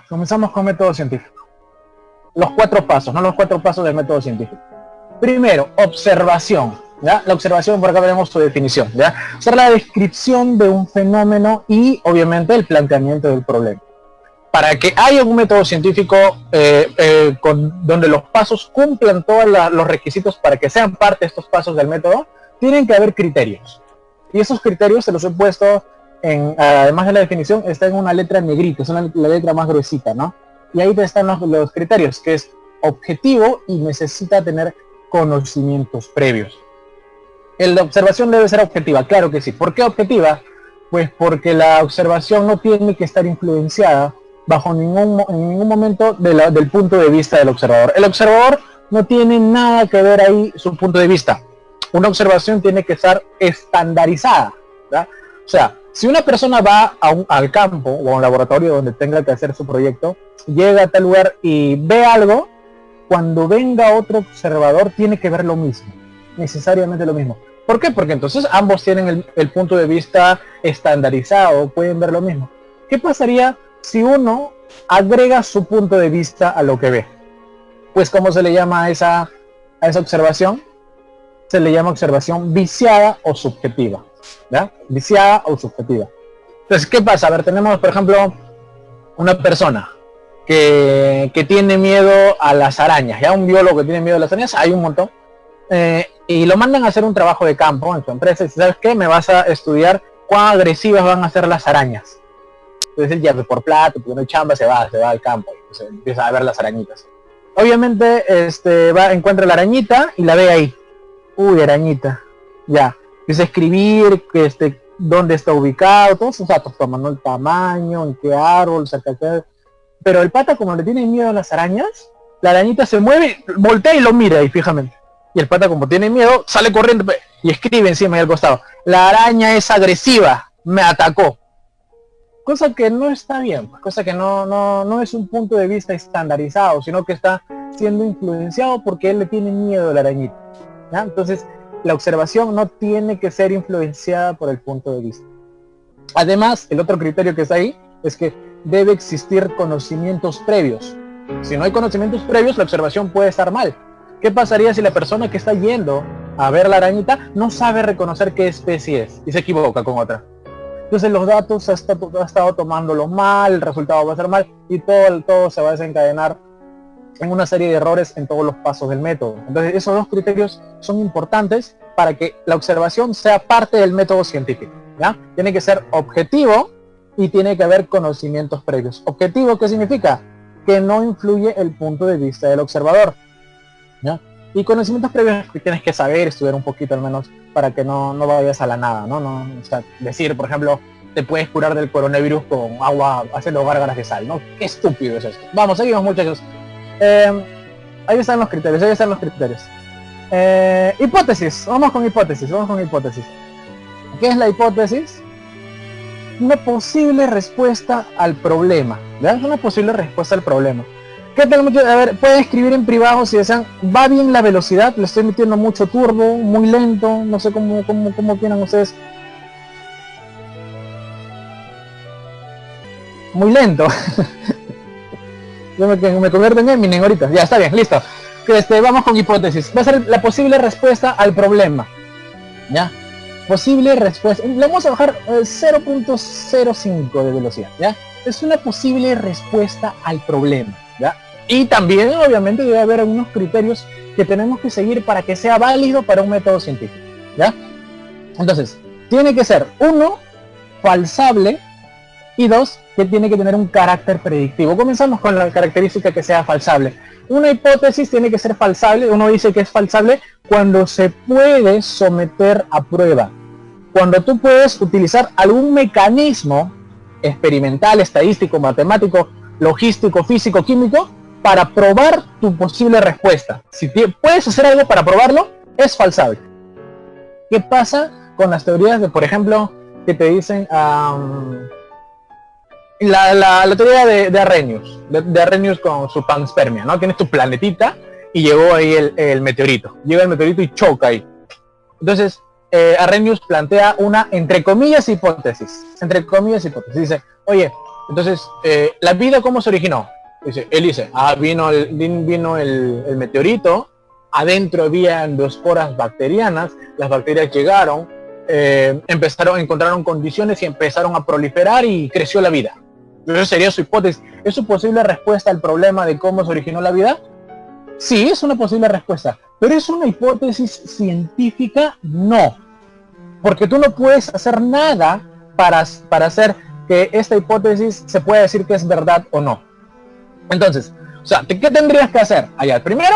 Comenzamos con método científico. Los 4 pasos, no los 4 pasos del método científico. Primero, observación. ¿Ya? La observación, por acá veremos su definición. ¿Ya? Ser la descripción de un fenómeno y, obviamente, el planteamiento del problema. Para que haya un método científico donde los pasos cumplan todos los requisitos para que sean parte de estos pasos del método, tienen que haber criterios. Y esos criterios se los he puesto, además de la definición, está en una letra negrita, es la letra más gruesita, ¿no? Y ahí están los criterios, que es objetivo y necesita tener conocimientos previos. La observación debe ser objetiva, claro que sí. ¿Por qué objetiva? Pues porque la observación no tiene que estar influenciada en ningún momento del punto de vista del observador. El observador no tiene nada que ver ahí su punto de vista. Una observación tiene que estar estandarizada, ¿verdad? O sea, si una persona va al campo o a un laboratorio donde tenga que hacer su proyecto, llega a tal lugar y ve algo, cuando venga otro observador tiene que ver lo mismo, necesariamente lo mismo. ¿Por qué? Porque entonces ambos tienen el punto de vista estandarizado, pueden ver lo mismo. ¿Qué pasaría si uno agrega su punto de vista a lo que ve? Pues, ¿cómo se le llama a esa observación? Se le llama observación viciada o subjetiva, ¿ya? Viciada o subjetiva. Entonces, ¿qué pasa? A ver, tenemos, por ejemplo, una persona que tiene miedo a las arañas, ¿ya? Un biólogo que tiene miedo a las arañas, hay un montón. Y lo mandan a hacer un trabajo de campo en su empresa y dice, ¿sabes qué? Me vas a estudiar cuán agresivas van a ser las arañas. Entonces él ya por plata, porque no hay chamba, se va al campo y pues, empieza a ver las arañitas. Obviamente encuentra la arañita y la ve ahí. Uy, arañita. Ya. Empieza a escribir dónde está ubicado, todos esos datos, tomando el tamaño, en qué árbol, qué. Pero el pata, como le tiene miedo a las arañas, la arañita se mueve, voltea y lo mira ahí fijamente. Y el pata, como tiene miedo, sale corriendo y escribe encima y al costado: la araña es agresiva, me atacó. Cosa que no está bien, cosa que no es un punto de vista estandarizado, sino que está siendo influenciado porque él le tiene miedo a la arañita, ¿ya? Entonces, la observación no tiene que ser influenciada por el punto de vista. Además, el otro criterio que está ahí es que debe existir conocimientos previos. Si no hay conocimientos previos, la observación puede estar mal. ¿Qué pasaría si la persona que está yendo a ver la arañita no sabe reconocer qué especie es y se equivoca con otra? Entonces los datos ha estado tomándolo mal, el resultado va a ser mal y todo se va a desencadenar en una serie de errores en todos los pasos del método. Entonces esos dos criterios son importantes para que la observación sea parte del método científico, ¿ya? Tiene que ser objetivo y tiene que haber conocimientos previos. ¿Objetivo qué significa? Que no influye el punto de vista del observador, ¿ya? Y conocimientos previos que tienes que saber, estudiar un poquito al menos, para que no vayas a la nada, ¿no? O sea, decir, por ejemplo, te puedes curar del coronavirus con agua, haciendo gárgaras de sal, ¿no? Qué estúpido es esto. Vamos, seguimos, muchachos. Ahí están los criterios, hipótesis, vamos con hipótesis. ¿Qué es la hipótesis? Una posible respuesta al problema, ¿ya? Es una posible respuesta al problema. ¿Qué tenemos? A ver, pueden escribir en privado si desean. ¿Va bien la velocidad? Le estoy metiendo mucho turbo, muy lento, no sé cómo opinan ustedes. Muy lento. Yo me convierto en Eminem ahorita. Ya, está bien, listo. Vamos con hipótesis. Va a ser la posible respuesta al problema, ¿ya? Posible respuesta. Le vamos a bajar 0.05 de velocidad, ¿ya? Es una posible respuesta al problema, ¿ya? Y también, obviamente, debe haber algunos criterios que tenemos que seguir para que sea válido para un método científico, ¿ya? Entonces, tiene que ser, 1, falsable, y 2, que tiene que tener un carácter predictivo. Comenzamos con la característica que sea falsable. Una hipótesis tiene que ser falsable. Uno dice que es falsable cuando se puede someter a prueba. Cuando tú puedes utilizar algún mecanismo experimental, estadístico, matemático, logístico, físico, químico, para probar tu posible respuesta. Si puedes hacer algo para probarlo, es falsable. ¿Qué pasa con las teorías de, por ejemplo, que te dicen la teoría de Arrhenius, de Arrhenius con su panspermia, ¿no? Tienes tu planetita y llegó ahí el meteorito. Llega el meteorito y choca ahí. Entonces, Arrhenius plantea una, entre comillas, hipótesis. Dice, oye, Entonces, ¿la vida cómo se originó? Él dice, vino el meteorito, adentro había endosporas bacterianas, las bacterias llegaron, encontraron condiciones y empezaron a proliferar y creció la vida. Esa sería su hipótesis. ¿Es su posible respuesta al problema de cómo se originó la vida? Sí, es una posible respuesta, pero ¿es una hipótesis científica? No, porque tú no puedes hacer nada para hacer que esta hipótesis se pueda decir que es verdad o no. Entonces, o sea, ¿qué tendrías que hacer? Allá, primero,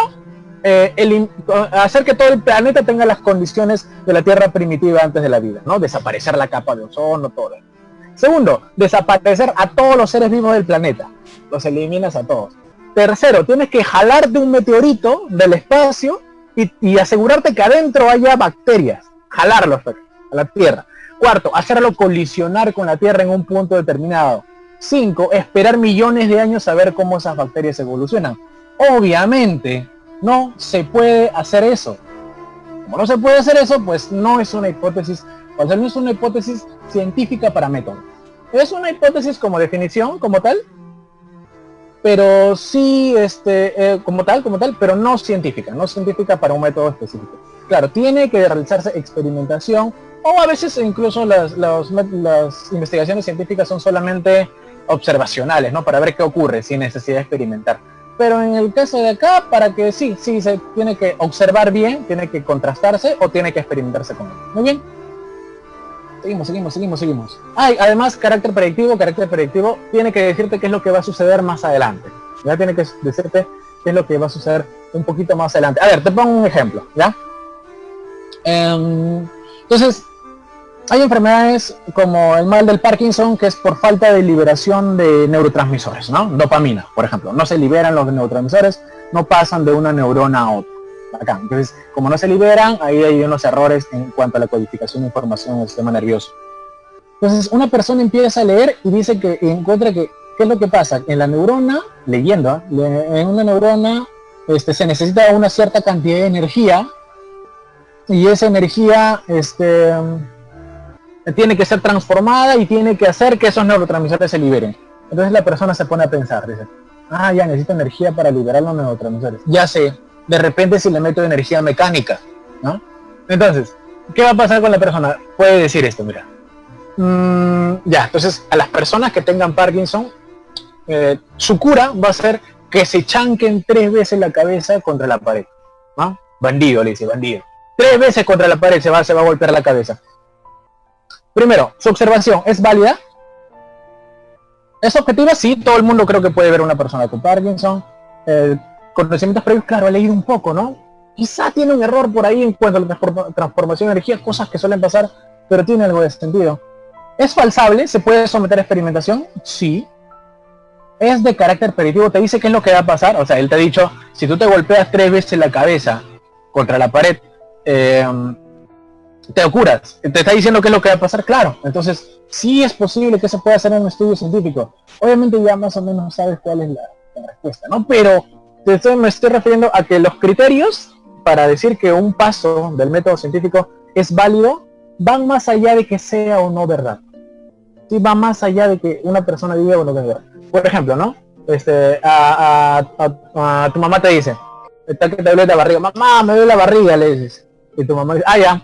hacer que todo el planeta tenga las condiciones de la Tierra primitiva antes de la vida, ¿no? Desaparecer la capa de ozono, todo. Segundo, desaparecer a todos los seres vivos del planeta. Los eliminas a todos. Tercero, tienes que jalarte un meteorito del espacio y asegurarte que adentro haya bacterias. Jalarlos a la Tierra. Cuarto, hacerlo colisionar con la Tierra en un punto determinado. 5, esperar millones de años a ver cómo esas bacterias evolucionan. Obviamente, no se puede hacer eso. Como no se puede hacer eso, pues no es una hipótesis, o sea, no es una hipótesis científica para método. Es una hipótesis como definición, como tal, pero sí, como tal, pero no científica para un método específico. Claro, tiene que realizarse experimentación, o a veces incluso las investigaciones científicas son solamente observacionales, ¿no? Para ver qué ocurre sin necesidad de experimentar. Pero en el caso de acá, para que sí, se tiene que observar bien, tiene que contrastarse o tiene que experimentarse con él. Muy bien. Seguimos. Además, carácter predictivo tiene que decirte qué es lo que va a suceder más adelante. Ya tiene que decirte qué es lo que va a suceder un poquito más adelante. A ver, te pongo un ejemplo, ¿ya? Entonces, hay enfermedades como el mal del Parkinson, que es por falta de liberación de neurotransmisores, ¿no? Dopamina, por ejemplo. No se liberan los neurotransmisores, no pasan de una neurona a otra. Acá. Entonces, como no se liberan, ahí hay unos errores en cuanto a la codificación de información en el sistema nervioso. Entonces, una persona empieza a leer y dice que encuentra que, ¿qué es lo que pasa? En la neurona, leyendo, en una neurona se necesita una cierta cantidad de energía, y esa energía tiene que ser transformada y tiene que hacer que esos neurotransmisores se liberen. Entonces la persona se pone a pensar, dice, ya necesito energía para liberar los neurotransmisores. Ya sé, de repente si le meto energía mecánica, ¿no? Entonces, ¿qué va a pasar con la persona? Puede decir esto, mira. Entonces a las personas que tengan Parkinson, su cura va a ser que se chanquen 3 veces la cabeza contra la pared, ¿no? Bandido, le dice, bandido. 3 veces contra la pared se va a golpear la cabeza. Primero, su observación, ¿es válida? ¿Es objetiva? Sí, todo el mundo creo que puede ver a una persona con Parkinson. Conocimientos previos, claro, he leído un poco, ¿no? Quizá tiene un error por ahí en cuanto a la transformación de energía, cosas que suelen pasar, pero tiene algo de sentido. ¿Es falsable? ¿Se puede someter a experimentación? Sí. ¿Es de carácter predictivo? ¿Te dice qué es lo que va a pasar? O sea, él te ha dicho, si tú te golpeas 3 veces la cabeza contra la pared, te curas. Te está diciendo qué es lo que va a pasar, claro. Entonces, sí es posible que se pueda hacer en un estudio científico. Obviamente ya más o menos sabes cuál es la respuesta, ¿no? Pero me estoy refiriendo a que los criterios para decir que un paso del método científico es válido van más allá de que sea o no verdad. Sí, va más allá de que una persona diga o no es verdad. Por ejemplo, ¿no? A tu mamá te dice, está que te duele la barriga, mamá, me duele la barriga, le dices. Y tu mamá dice, ya,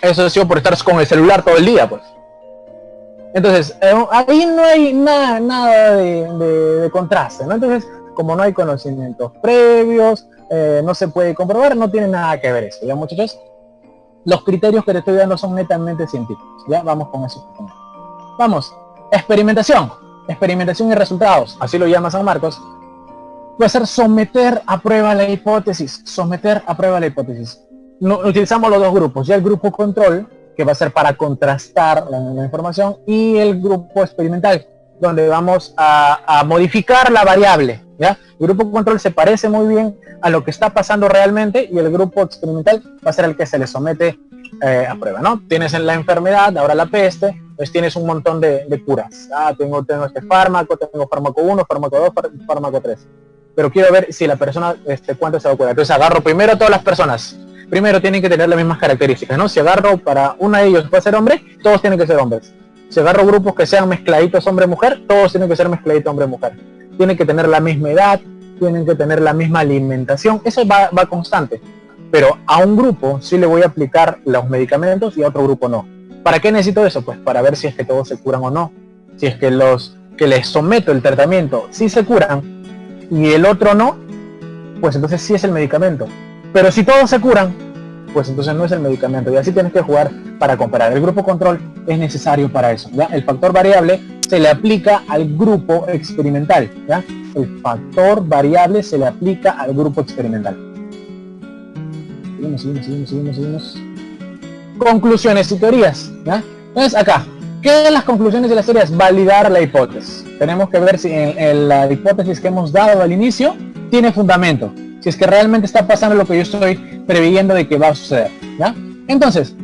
eso ha sido por estar con el celular todo el día, pues. Entonces, ahí no hay nada de contraste, ¿no? Entonces, como no hay conocimientos previos, no se puede comprobar, no tiene nada que ver eso, ¿ya, muchachos? Los criterios que te estoy dando son netamente científicos, ¿ya? Vamos con eso. Vamos, experimentación y resultados, así lo llama San Marcos. Va a ser someter a prueba la hipótesis, No, utilizamos los dos grupos, ya el grupo control, que va a ser para contrastar la información, y el grupo experimental, donde vamos a modificar la variable, ¿ya? El grupo control se parece muy bien a lo que está pasando realmente, y el grupo experimental va a ser el que se le somete a prueba, ¿no? Tienes en la enfermedad, ahora la peste, pues tienes un montón de curas. Tengo este fármaco, tengo fármaco 1, fármaco 2, fármaco 3. Pero quiero ver si la persona, cuánto se va a curar. Entonces agarro primero a todas las personas. Primero tienen que tener las mismas características, ¿no? Si agarro para uno de ellos va a ser hombre, todos tienen que ser hombres. Si agarro grupos que sean mezcladitos hombre-mujer, todos tienen que ser mezcladitos hombre-mujer. Tienen que tener la misma edad, tienen que tener la misma alimentación, eso va constante. Pero a un grupo sí le voy a aplicar los medicamentos y a otro grupo no. ¿Para qué necesito eso? Pues para ver si es que todos se curan o no. Si es que los que les someto el tratamiento sí se curan y el otro no, pues entonces sí es el medicamento. Pero si todos se curan, pues entonces no es el medicamento. Y así tienes que jugar para comparar. El grupo control es necesario para eso, ¿ya? El factor variable se le aplica al grupo experimental, ¿ya? El factor variable se le aplica al grupo experimental. Seguimos. Conclusiones y teorías, ¿ya? Entonces acá, ¿qué de las conclusiones de las teorías? Validar la hipótesis. Tenemos que ver si en la hipótesis que hemos dado al inicio tiene fundamento. Si es que realmente está pasando lo que yo estoy previendo de que va a suceder, ¿ya? Entonces,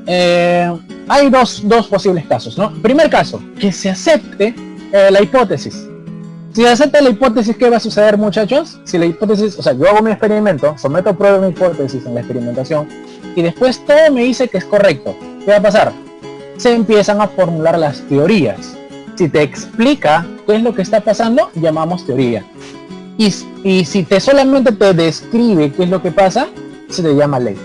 hay dos posibles casos, ¿no? Primer caso, que se acepte la hipótesis. Si se acepta la hipótesis, ¿qué va a suceder, muchachos? Si la hipótesis, o sea, yo hago mi experimento, someto a prueba mi hipótesis en la experimentación y después todo me dice que es correcto, ¿qué va a pasar? Se empiezan a formular las teorías. Si te explica qué es lo que está pasando, llamamos teoría. Y si solamente te describe qué es lo que pasa, se le llama ley,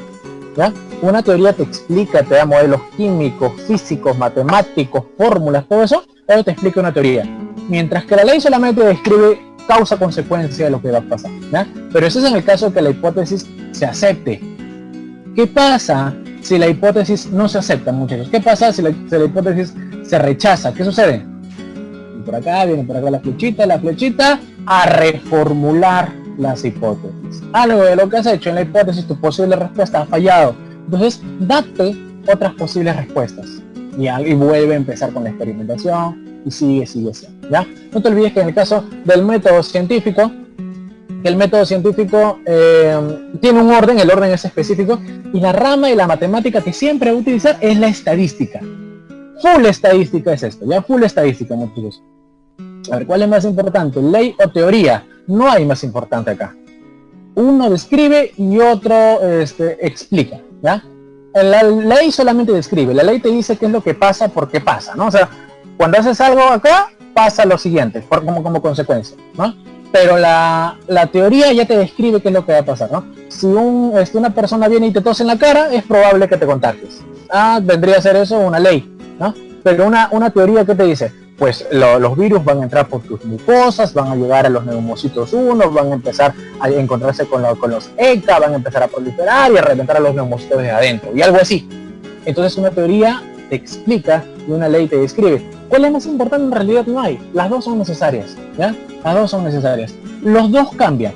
¿ya? Una teoría te explica, te da modelos químicos, físicos, matemáticos, fórmulas, todo eso, pero te explica una teoría. Mientras que la ley solamente describe causa-consecuencia de lo que va a pasar, ¿ya? Pero eso es en el caso de que la hipótesis se acepte. ¿Qué pasa si la hipótesis no se acepta, muchachos? ¿Qué pasa si la hipótesis se rechaza? ¿Qué sucede? Por acá, viene por acá la flechita, a reformular las hipótesis. Algo de lo que has hecho en la hipótesis, tu posible respuesta ha fallado. Entonces, date otras posibles respuestas. Y vuelve a empezar con la experimentación y sigue, ¿ya? No te olvides que en el caso del método científico, el método científico tiene un orden, el orden es específico, y la rama de la matemática que siempre va a utilizar es la estadística. Full estadística es esto, ya full estadística, muchachos. A ver, ¿cuál es más importante? ¿Ley o teoría? No hay más importante acá. Uno describe y otro explica, ¿ya? La ley solamente describe, la ley te dice qué es lo que pasa, por qué pasa, ¿no? O sea, cuando haces algo acá, pasa lo siguiente, como consecuencia, ¿no? Pero la teoría ya te describe qué es lo que va a pasar, ¿no? Si una persona viene y te tose en la cara, es probable que te contagies. Vendría a ser eso una ley, ¿no? Pero una teoría que te dice, pues los virus van a entrar por tus mucosas, van a llegar a los neumocitos 1, van a empezar a encontrarse con los ECA, van a empezar a proliferar y a reventar a los neumocitos de adentro, y algo así. Entonces una teoría te explica y una ley te describe. ¿Cuál es más importante? En realidad no hay. Las dos son necesarias, ¿ya? Las dos son necesarias. Los dos cambian.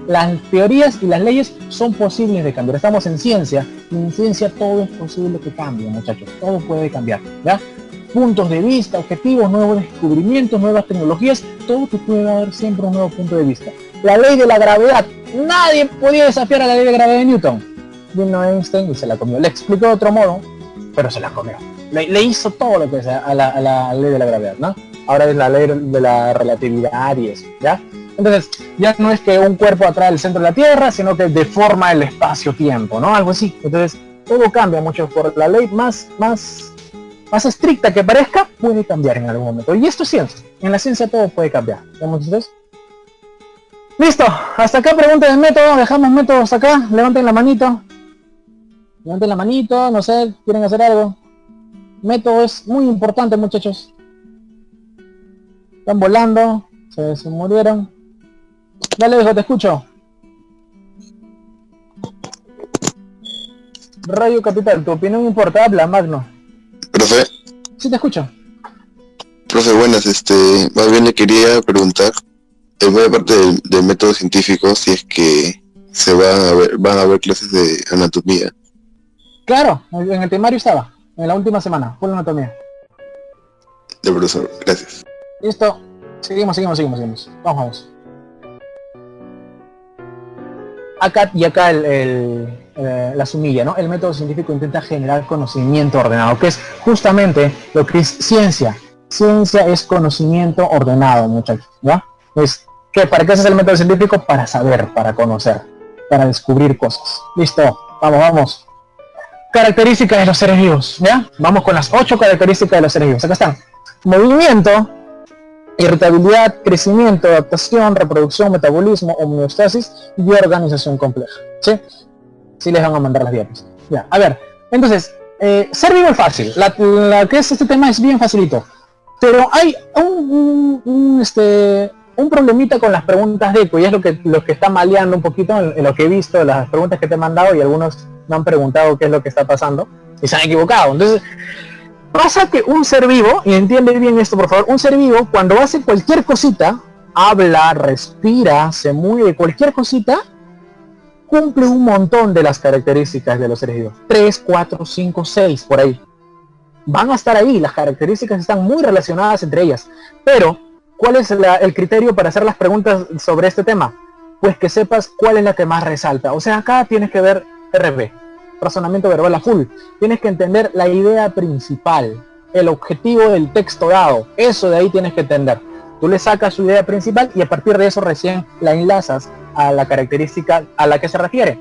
Las teorías y las leyes son posibles de cambiar. Estamos en ciencia, y en ciencia todo es posible que cambie, muchachos. Todo puede cambiar, ¿ya? Puntos de vista, objetivos, nuevos descubrimientos, nuevas tecnologías, todo te puede dar siempre un nuevo punto de vista. La ley de la gravedad, nadie podía desafiar a la ley de gravedad de Newton. Vino Einstein y se la comió. Le explicó de otro modo, pero se la comió. Le hizo todo lo que sea a la ley de la gravedad, ¿no? Ahora es la ley de la relatividad y eso, ¿ya? Entonces, ya no es que un cuerpo atrae el centro de la Tierra, sino que deforma el espacio-tiempo, ¿no? Algo así. Entonces, todo cambia mucho por la ley más estricta que parezca, puede cambiar en algún momento. Y esto es ciencia. En la ciencia todo puede cambiar. ¿Vemos ustedes? Listo. Hasta acá preguntas del método. Dejamos métodos acá. Levanten la manito. Levanten la manito. No sé, ¿quieren hacer algo? Método es muy importante, muchachos. Están volando. Se murieron. Dale, hijo, te escucho. Radio Capital, tu opinión importa. Habla, Magno. Profe. Sí, te escucho. Profe, buenas, más bien le quería preguntar, en buena parte del método científico, si es que van a haber clases de anatomía. Claro, en el temario estaba, en la última semana, fue la anatomía. De profesor, gracias. Listo, seguimos. Vamos. Acá la sumilla, ¿no? El método científico intenta generar conocimiento ordenado, que es justamente lo que es ciencia. Ciencia es conocimiento ordenado, muchachos, ¿ya? ¿Para qué es el método científico? Para saber, para conocer, para descubrir cosas. Listo, vamos. Características de los seres vivos, ¿ya? Vamos con las 8 características de los seres vivos. Acá están. Movimiento, irritabilidad, crecimiento, adaptación, reproducción, metabolismo, homeostasis y organización compleja. ¿Sí? Sí les van a mandar las diapositivas. Ya, a ver, entonces, ser vivo es fácil. La que es este tema es bien facilito. Pero hay un problemita con las preguntas de ECO, y es lo que está maleando un poquito en lo que he visto, las preguntas que te he mandado, y algunos me han preguntado qué es lo que está pasando, y se han equivocado. Entonces, pasa que un ser vivo, y entiende bien esto por favor, un ser vivo cuando hace cualquier cosita, habla, respira, se mueve, cualquier cosita, cumple un montón de las características de los seres vivos. 3, 4, 5, 6, por ahí. Van a estar ahí, las características están muy relacionadas entre ellas. Pero, ¿cuál es el criterio para hacer las preguntas sobre este tema? Pues que sepas cuál es la que más resalta. O sea, acá tienes que ver RB, razonamiento verbal a full. Tienes que entender la idea principal, el objetivo del texto dado. Eso de ahí tienes que entender. Tú le sacas su idea principal y a partir de eso recién la enlazas a la característica a la que se refiere.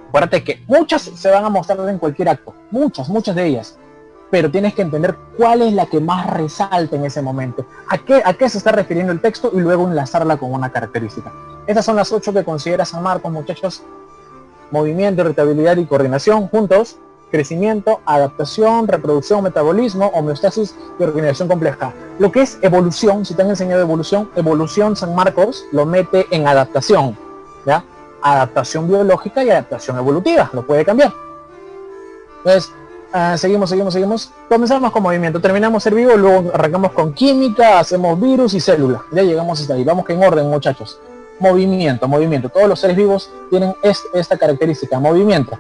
Acuérdate que muchas se van a mostrar en cualquier acto, muchas de ellas, pero tienes que entender cuál es la que más resalta en ese momento, a qué se está refiriendo el texto y luego enlazarla con una característica. Estas son las 8 que considera San Marcos, muchachos. Movimiento, irritabilidad y coordinación juntos, crecimiento, adaptación, reproducción, metabolismo, homeostasis y organización compleja. Lo que es evolución, si te han enseñado evolución San Marcos lo mete en adaptación, ¿ya? Adaptación biológica y adaptación evolutiva, lo puede cambiar. Entonces, seguimos. Comenzamos con movimiento, terminamos ser vivo, luego arrancamos con química, hacemos virus y células. Ya llegamos hasta ahí, vamos que en orden, muchachos. Movimiento. Todos los seres vivos tienen esta característica, movimiento.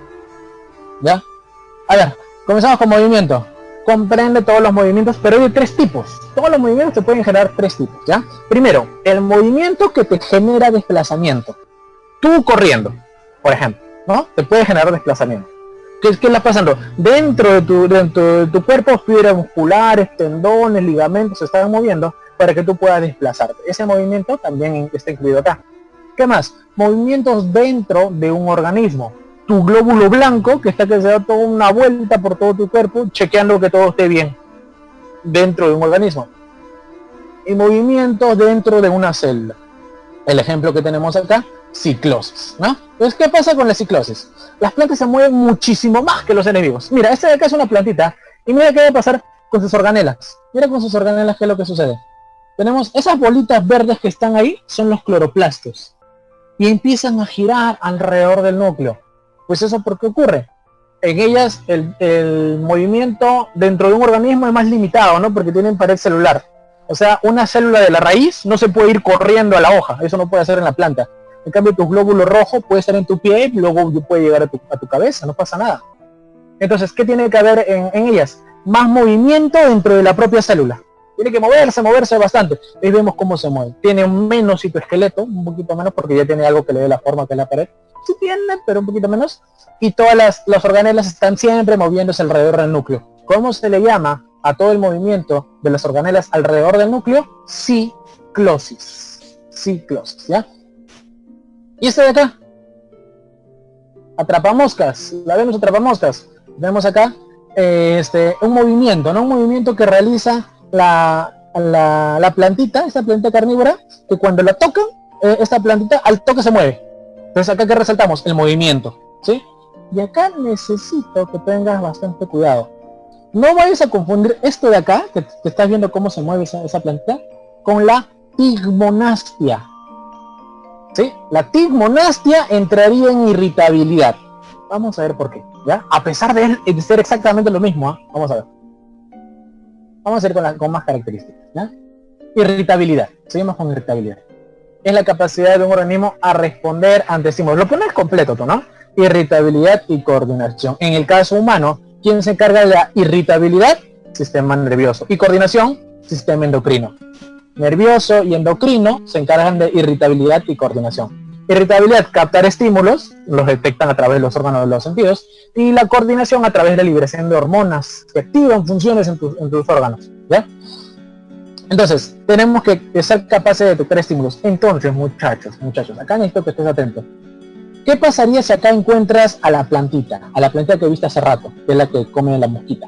¿Ya? A ver, comenzamos con movimiento. Comprende todos los movimientos, pero hay de 3 tipos. Todos los movimientos te pueden generar 3 tipos, ¿ya? Primero, el movimiento que te genera desplazamiento. Tú corriendo, por ejemplo, ¿no? Te puede generar desplazamiento. ¿Qué está pasando? Dentro de tu cuerpo, fibras musculares, tendones, ligamentos se están moviendo para que tú puedas desplazarte. Ese movimiento también está incluido acá. ¿Qué más? Movimientos dentro de un organismo. Tu glóbulo blanco, que se da toda una vuelta por todo tu cuerpo, chequeando que todo esté bien dentro de un organismo. Y movimientos dentro de una célula. El ejemplo que tenemos acá, ciclosis, ¿no? Entonces, ¿qué pasa con la ciclosis? Las plantas se mueven muchísimo más que los seres vivos. Mira, esta de acá es una plantita, y mira qué va a pasar con sus organelas. Mira con sus organelas qué es lo que sucede. Tenemos esas bolitas verdes que están ahí, son los cloroplastos. Y empiezan a girar alrededor del núcleo. Pues eso, ¿por qué ocurre? En ellas el movimiento dentro de un organismo es más limitado, ¿no? Porque tienen pared celular. O sea, una célula de la raíz no se puede ir corriendo a la hoja, eso no puede hacer en la planta. En cambio, tu glóbulo rojo puede estar en tu pie y luego puede llegar a tu cabeza, no pasa nada. Entonces, ¿qué tiene que haber en ellas? Más movimiento dentro de la propia célula. Tiene que moverse bastante. Y vemos cómo se mueve. Tiene un menos citoesqueleto, un poquito menos, porque ya tiene algo que le dé la forma que es la pared. Sí tiene, pero un poquito menos. Y todas las organelas están siempre moviéndose alrededor del núcleo. ¿Cómo se le llama a todo el movimiento de las organelas alrededor del núcleo? Ciclosis. Ciclosis, ¿ya? ¿Y este de acá? Atrapamoscas. ¿La vemos atrapamoscas? Vemos acá un movimiento, ¿no? Un movimiento que realiza la plantita, esta plantita carnívora, que cuando la tocan, esta plantita al toque se mueve. Entonces acá que resaltamos el movimiento, ¿sí? Y acá necesito que tengas bastante cuidado. No vayas a confundir esto de acá, que estás viendo cómo se mueve esa plantita, con la tigmonastia. ¿Sí? La tigmonastia entraría en irritabilidad. Vamos a ver por qué, ¿ya? A pesar de ser exactamente lo mismo, ¿eh? Vamos a ver. Vamos a ir con más características, ¿ya? Irritabilidad. Seguimos con irritabilidad. Es la capacidad de un organismo a responder ante estímulos. Lo pones completo, ¿no? Irritabilidad y coordinación. En el caso humano, ¿quién se encarga de la irritabilidad? Sistema nervioso. Y coordinación, sistema endocrino. Nervioso y endocrino se encargan de irritabilidad y coordinación. Irritabilidad, captar estímulos, los detectan a través de los órganos de los sentidos, y la coordinación a través de la liberación de hormonas que activan funciones en tus órganos, ¿ya? Entonces, tenemos que ser capaces de detectar estímulos. Entonces, muchachos, acá necesito que estés atentos. ¿Qué pasaría si acá encuentras a la plantita que viste hace rato, que es la que come la mosquita?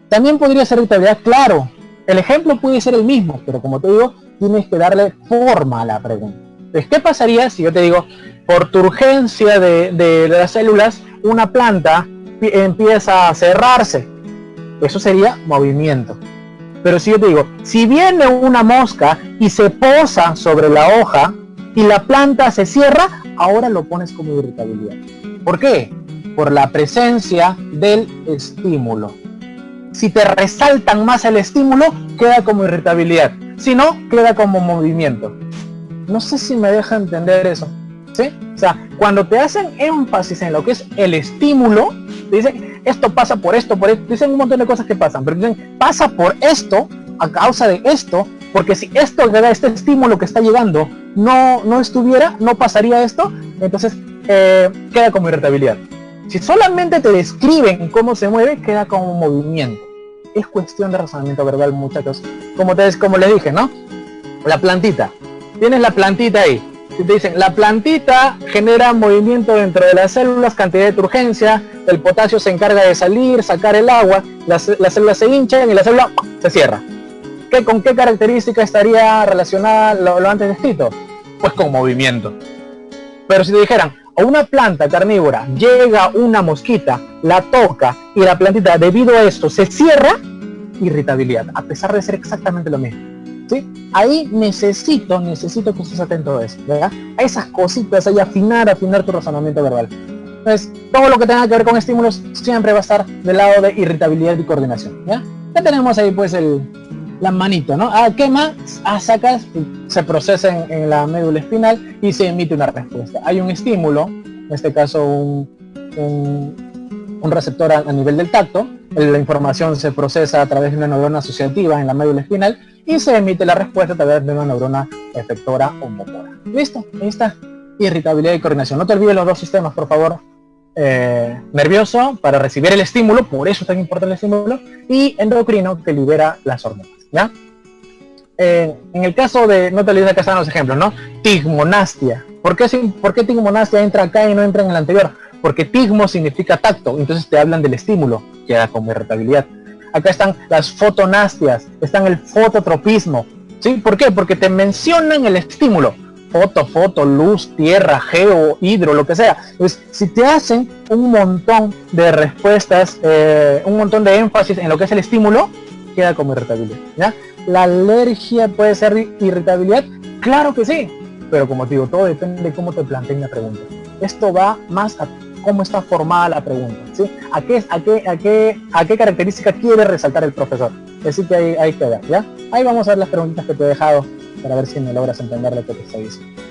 También podría ser irritabilidad, claro. El ejemplo puede ser el mismo, pero como te digo, tienes que darle forma a la pregunta. Entonces, ¿qué pasaría si yo te digo, por tu urgencia de las células, una planta empieza a cerrarse? Eso sería movimiento. Pero si yo te digo, si viene una mosca y se posa sobre la hoja y la planta se cierra, ahora lo pones como irritabilidad. ¿Por qué? Por la presencia del estímulo. Si te resaltan más el estímulo, queda como irritabilidad. Si no, queda como movimiento. No sé si me deja entender eso, ¿sí? O sea, cuando te hacen énfasis en lo que es el estímulo, te dicen, esto pasa por esto, dicen un montón de cosas que pasan, pero dicen, pasa por esto, a causa de esto, porque si esto, este estímulo que está llegando, no estuviera, no pasaría esto, entonces queda como irritabilidad. Si solamente te describen cómo se mueve, queda como movimiento. Es cuestión de razonamiento verbal, muchachos. Como les dije, ¿no? La plantita. Tienes la plantita ahí. Si te dicen, la plantita genera movimiento dentro de las células, cantidad de turgencia, el potasio se encarga de salir, sacar el agua, las células se hinchan y la célula se cierra. ¿Con qué característica estaría relacionada lo antes descrito? Pues con movimiento. Pero si te dijeran, a una planta carnívora llega una mosquita, la toca y la plantita debido a esto se cierra, irritabilidad, a pesar de ser exactamente lo mismo. ¿Sí? Ahí necesito que estés atento a eso, ¿verdad? A esas cositas, ahí afinar tu razonamiento verbal. Entonces, todo lo que tenga que ver con estímulos siempre va a estar del lado de irritabilidad y coordinación, ¿ya? Ya tenemos ahí pues la manito, ¿no? ¿Qué más? Sacas, se procesa en la médula espinal y se emite una respuesta. Hay un estímulo, en este caso un receptor a nivel del tacto, la información se procesa a través de una neurona asociativa en la médula espinal y se emite la respuesta a través de una neurona efectora o motora. ¿Listo? Ahí está. Irritabilidad y coordinación. No te olvides los dos sistemas, por favor. Nervioso para recibir el estímulo, por eso es tan importante el estímulo, y endocrino que libera las hormonas, ¿ya? En el caso de, no te olvides, acá están los ejemplos, ¿no? Tigmonastia. ¿Por qué tigmonastia entra acá y no entra en el anterior? Porque tigmo significa tacto, entonces te hablan del estímulo, queda como irritabilidad. Acá están las fotonastias, están el fototropismo, ¿sí? ¿Por qué? Porque te mencionan el estímulo. Foto, luz, tierra, geo, hidro, lo que sea. Entonces, si te hacen un montón de respuestas, un montón de énfasis en lo que es el estímulo, queda como irritabilidad, ¿ya? ¿La alergia puede ser irritabilidad? Claro que sí, pero como te digo, todo depende de cómo te planteen la pregunta. Esto va más a cómo está formada la pregunta, ¿sí? ¿A qué característica quiere resaltar el profesor? Así que ahí queda, ¿ya? Ahí vamos a ver las preguntitas que te he dejado para ver si me logras entender lo que te estoy diciendo.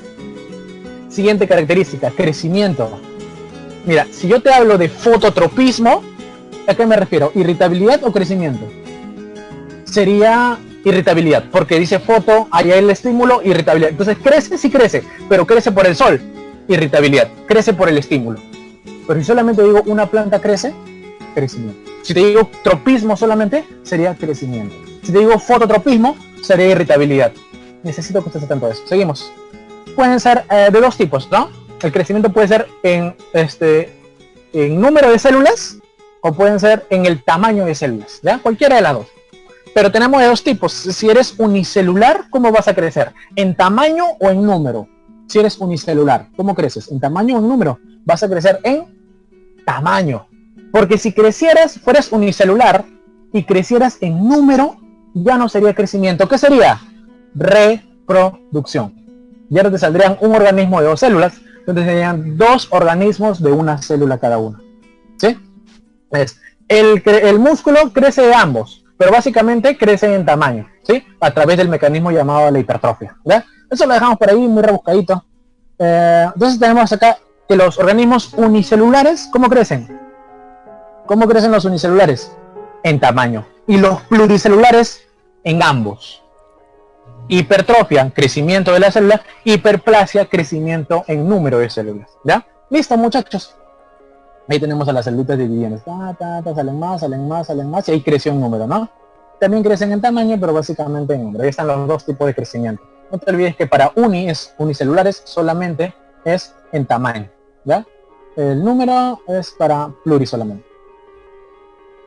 Siguiente característica, crecimiento. Mira, si yo te hablo de fototropismo, ¿a qué me refiero? ¿Irritabilidad o crecimiento? Sería irritabilidad, porque dice foto, ahí hay el estímulo, irritabilidad. Entonces crece, sí crece, pero crece por el sol, irritabilidad, crece por el estímulo. Pero si solamente digo una planta crece, crecimiento. Si te digo tropismo solamente, sería crecimiento. Si te digo fototropismo, sería irritabilidad. Necesito que estés atento a eso. Seguimos. Pueden ser de dos tipos, ¿no? El crecimiento puede ser en número de células o pueden ser en el tamaño de células, ¿ya? Cualquiera de las dos. Pero tenemos de dos tipos. Si eres unicelular, ¿cómo vas a crecer? ¿En tamaño o en número? Si eres unicelular, ¿cómo creces? ¿En tamaño o en número? Vas a crecer en tamaño. Porque si fueras unicelular y crecieras en número, ya no sería crecimiento. ¿Qué sería? Reproducción. Ya no te saldrían un organismo de dos células, entonces serían dos organismos de una célula cada uno. ¿Sí? El músculo crece de ambos, pero básicamente crece en tamaño, ¿sí? A través del mecanismo llamado la hipertrofia, ¿ya? Eso lo dejamos por ahí muy rebuscadito. Entonces tenemos acá que los organismos unicelulares, ¿cómo crecen? ¿Cómo crecen los unicelulares? En tamaño. Y los pluricelulares en ambos. Hipertrofia, crecimiento de las células. Hiperplasia, crecimiento en número de células. ¿Ya? Listo, muchachos. Ahí tenemos a las células divididas. Salen más. Y ahí creció un número, ¿no? También crecen en tamaño, pero básicamente en número. Ahí están los dos tipos de crecimiento. No te olvides que para unicelulares solamente es en tamaño. ¿ya? El número es para pluri solamente.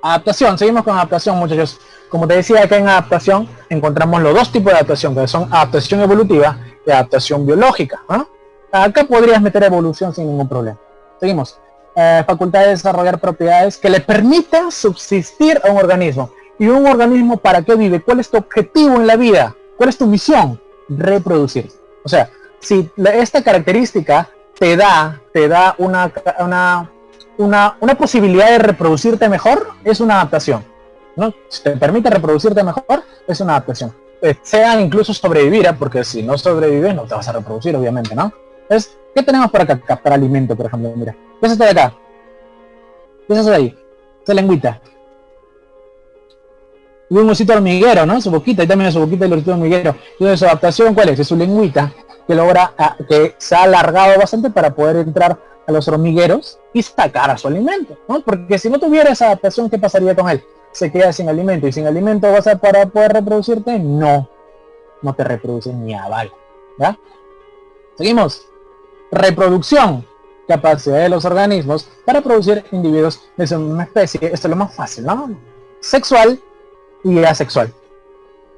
Adaptación, seguimos con adaptación, muchachos. Como te decía, acá en adaptación encontramos los dos tipos de adaptación, que son adaptación evolutiva y adaptación biológica, ¿no? Acá podrías meter evolución sin ningún problema. Seguimos. Facultad de desarrollar propiedades que le permita subsistir a un organismo. ¿Y un organismo para qué vive? ¿Cuál es tu objetivo en la vida? ¿Cuál es tu misión? Reproducir. O sea, si esta característica te da una posibilidad de reproducirte mejor, es una adaptación, ¿no? Si te permite reproducirte mejor, es una adaptación. Sea incluso sobrevivir, porque si no sobrevives no te vas a reproducir, obviamente, ¿no? Entonces, ¿qué tenemos por acá? Captar alimento, por ejemplo, mira. ¿Qué es esto de acá? ¿Qué es eso de ahí? Esa lengüita. Y un osito hormiguero, ¿no? Su boquita, y también su boquita el osito hormiguero. Entonces, su adaptación, ¿cuál es? Es su lengüita, que logra, que se ha alargado bastante para poder entrar a los hormigueros y sacar a su alimento, ¿no? Porque si no tuviera esa adaptación, ¿qué pasaría con él? Se queda sin alimento, y sin alimento vas a para poder reproducirte, no te reproduces ni a bala, ¿ya? Seguimos. Reproducción, capacidad de los organismos para producir individuos de su misma especie. Esto es lo más fácil, ¿no? Sexual y asexual.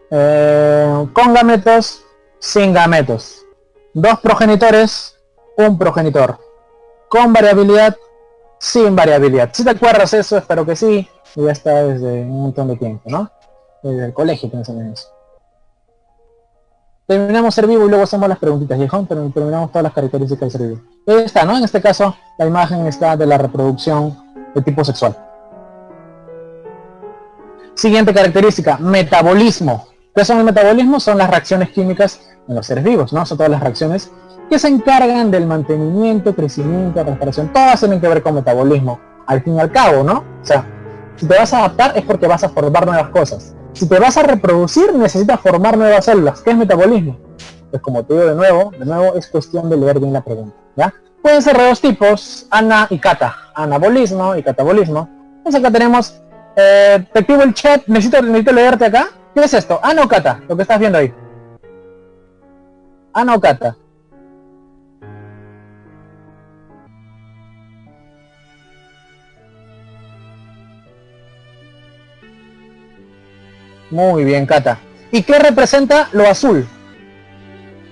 Con gametos, sin gametos. 2 progenitores, un progenitor. Con variabilidad, sin variabilidad. Si te acuerdas eso, espero que sí. Y ya está desde un montón de tiempo, ¿no? Desde el colegio pensando en eso. Terminamos ser vivo y luego hacemos las preguntitas, ¿viejo? Pero terminamos todas las características del ser vivo. Ahí está, ¿no? En este caso, la imagen está de la reproducción de tipo sexual. Siguiente característica, metabolismo. ¿Qué son el metabolismo? Son las reacciones químicas en los seres vivos, ¿no? Son todas las reacciones que se encargan del mantenimiento, crecimiento, reparación. Todas tienen que ver con metabolismo, al fin y al cabo, ¿no? O sea, si te vas a adaptar es porque vas a formar nuevas cosas. Si te vas a reproducir, necesitas formar nuevas células. ¿Qué es metabolismo? Pues como te digo de nuevo es cuestión de leer bien la pregunta, ¿ya? Pueden ser de 2 tipos, ana y cata. Anabolismo y catabolismo. Entonces acá tenemos, te activo el chat, necesito leerte acá. ¿Qué es esto? Ana o cata, lo que estás viendo ahí. Ana o cata. Muy bien, Cata. ¿Y qué representa lo azul?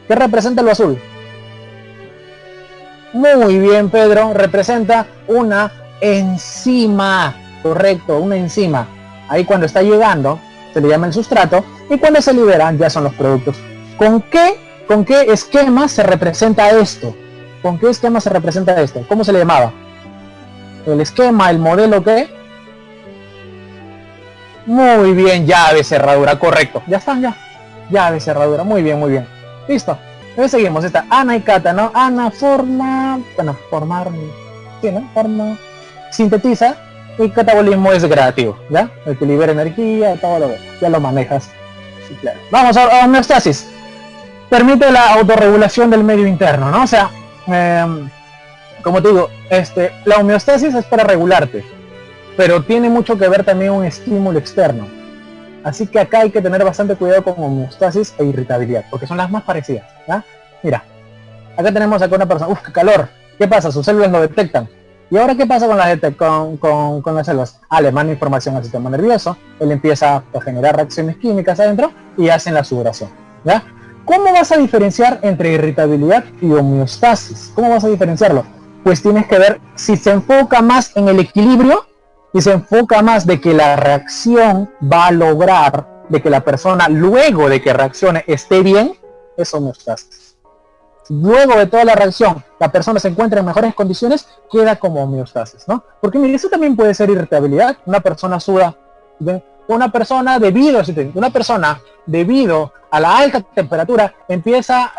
¿Qué representa lo azul? Muy bien, Pedro. Representa una enzima. Correcto, una enzima. Ahí cuando está llegando, se le llama el sustrato. Y cuando se liberan, ya son los productos. ¿Con qué esquema se representa esto? ¿Con qué esquema se representa esto? ¿Cómo se le llamaba? El esquema, el modelo, ¿qué? Muy bien, llave, cerradura, correcto. Ya están, ya. Llave, cerradura, muy bien, muy bien. Listo. Entonces seguimos, esta Ana y Cata, ¿no? Ana forma, bueno, formar, sí, ¿no? Forma, sintetiza, y catabolismo es creativo, ¿ya? El que libera energía, todo lo que ya lo manejas. Sí, claro. Vamos a homeostasis. Permite la autorregulación del medio interno, ¿no? O sea, como te digo, la homeostasis es para regularte, pero tiene mucho que ver también un estímulo externo. Así que acá hay que tener bastante cuidado con homeostasis e irritabilidad, porque son las más parecidas, ¿ya? Mira, acá tenemos acá una persona, qué calor, ¿qué pasa? Sus células lo detectan. ¿Y ahora qué pasa con las células? Le manda información al sistema nervioso, él empieza a generar reacciones químicas adentro y hacen la sudoración, ¿ya? ¿Cómo vas a diferenciar entre irritabilidad y homeostasis? ¿Cómo vas a diferenciarlo? Pues tienes que ver si se enfoca más en el equilibrio y se enfoca más de que la reacción va a lograr de que la persona, luego de que reaccione, esté bien, es homeostasis. Luego de toda la reacción, la persona se encuentra en mejores condiciones, queda como homeostasis, ¿no? Porque mire, eso también puede ser irritabilidad. Una persona suda, una persona debido a la alta temperatura empieza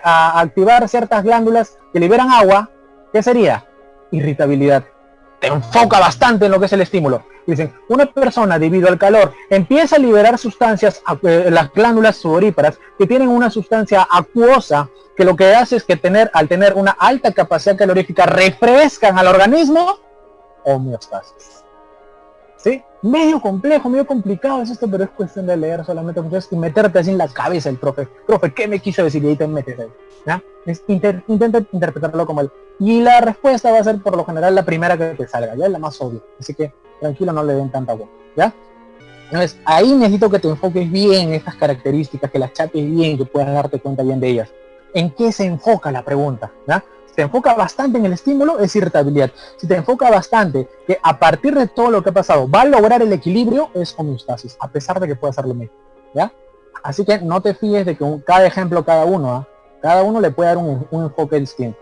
a activar ciertas glándulas que liberan agua. ¿Qué sería? Irritabilidad. Te enfoca bastante en lo que es el estímulo. Dicen, una persona debido al calor empieza a liberar sustancias, las glándulas sudoríparas, que tienen una sustancia acuosa, que lo que hace es que al tener una alta capacidad calorífica refrescan al organismo. Homeostasis. ¿sí? Medio complejo, medio complicado es esto, pero es cuestión de leer solamente muchas y meterte así en la cabeza el profe. Profe, ¿qué me quiso decir? Y ahí te metes ahí, ¿ya? Intenta interpretarlo como él. Y la respuesta va a ser por lo general la primera que te salga, ya es la más obvia. Así que tranquilo, no le den tanta vuelta, ¿ya? Entonces, ahí necesito que te enfoques bien en estas características, que las chapes bien, que puedas darte cuenta bien de ellas. ¿En qué se enfoca la pregunta? ¿Ya? Si te enfoca bastante en el estímulo, es irritabilidad. Si te enfoca bastante que a partir de todo lo que ha pasado va a lograr el equilibrio, es homeostasis, a pesar de que pueda ser lo mismo, ¿ya? Así que no te fíes de que cada ejemplo, cada uno, ¿eh? Cada uno le puede dar un enfoque distinto.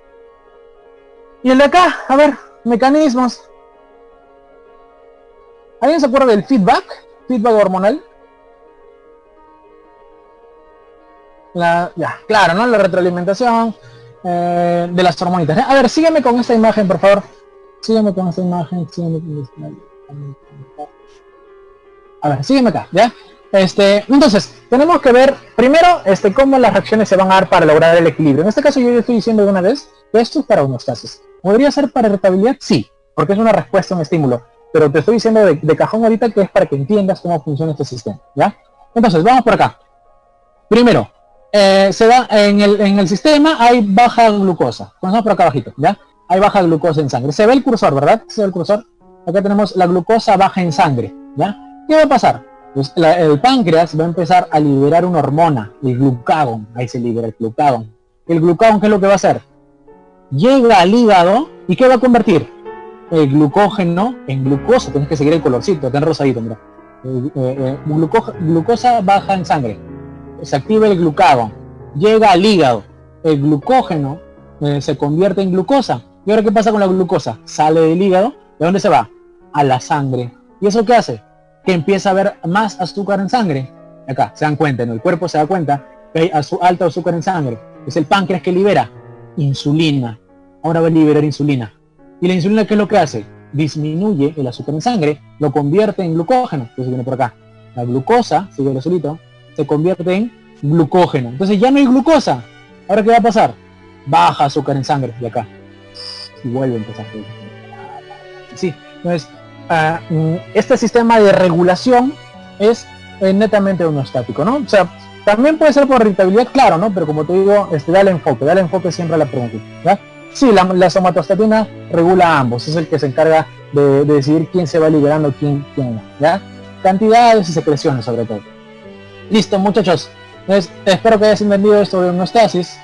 Y el de acá, a ver, mecanismos. ¿Alguien se acuerda del feedback? Feedback hormonal. Ya, claro, ¿no? La retroalimentación de las hormonitas. A ver, sígueme con esta imagen, por favor. Sígueme con esta imagen. A ver, sígueme acá, ¿ya? Entonces, tenemos que ver primero cómo las reacciones se van a dar para lograr el equilibrio. En este caso yo estoy diciendo de una vez que esto es para homeostasis. ¿Podría ser para irritabilidad? Sí, porque es una respuesta a un estímulo. Pero te estoy diciendo de cajón ahorita que es para que entiendas cómo funciona este sistema, ¿ya? Entonces, vamos por acá. Primero, se da en el sistema hay baja glucosa. Comenzamos por acá abajito, ¿ya? Hay baja glucosa en sangre. Se ve el cursor, ¿verdad? Se ve el cursor. Acá tenemos la glucosa baja en sangre, ¿ya? ¿Qué va a pasar? Pues el páncreas va a empezar a liberar una hormona, el glucagón. Ahí se libera el glucagón. El glucagón, ¿qué es lo que va a hacer? Llega al hígado y ¿qué va a convertir? El glucógeno en glucosa. Tienes que seguir el colorcito, está en rosadito, mira. Glucosa baja en sangre. Se activa el glucagón. Llega al hígado. El glucógeno se convierte en glucosa. ¿Y ahora qué pasa con la glucosa? Sale del hígado. ¿De dónde se va? A la sangre. ¿Y eso qué hace? Que empieza a haber más azúcar en sangre. Acá, se dan cuenta, ¿no? El cuerpo se da cuenta que hay alto azúcar en sangre. Es el páncreas que libera insulina. Ahora va a liberar insulina. ¿Y la insulina qué es lo que hace? Disminuye el azúcar en sangre, lo convierte en glucógeno. Entonces viene por acá. La glucosa, sigue el azulito, se convierte en glucógeno. Entonces ya no hay glucosa. ¿Ahora qué va a pasar? Baja azúcar en sangre de acá. Y vuelve a empezar. Sí, entonces este sistema de regulación es netamente homeostático, ¿no? O sea, también puede ser por irritabilidad, claro, ¿no? Pero como te digo, dale enfoque siempre a la pregunta, ¿ya? Sí, la somatostatina regula ambos, es el que se encarga de decidir quién se va liberando, quién no, ¿ya? Cantidades y secreciones sobre todo. Listo, muchachos. Entonces, espero que hayas entendido esto de homeostasis.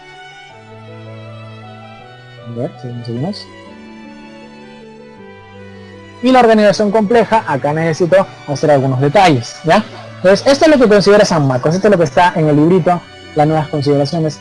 A ver, seguimos. Y la organización compleja, acá necesito hacer algunos detalles, ¿ya? Entonces, esto es lo que considera San Marcos, esto es lo que está en el librito, las nuevas consideraciones.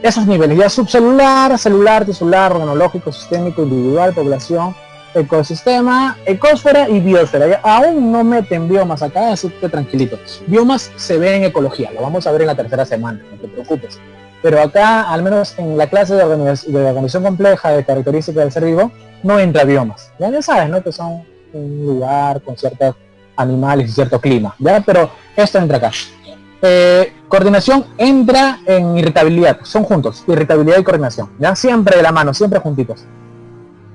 Esos niveles, ya subcelular, celular, tisular, organológico, sistémico, individual, población, ecosistema, ecosfera y biosfera. Ya aún no meten biomas acá, así que tranquilito. Biomas se ve en ecología, lo vamos a ver en la tercera semana, no te preocupes. Pero acá, al menos en la clase de organización compleja, de características del ser vivo, no entra biomas. Ya sabes, ¿no? Que son un lugar con ciertos animales y cierto clima, ¿ya? Pero esto entra acá. Coordinación entra en irritabilidad, son juntos, irritabilidad y coordinación, ¿ya? Siempre de la mano, siempre juntitos.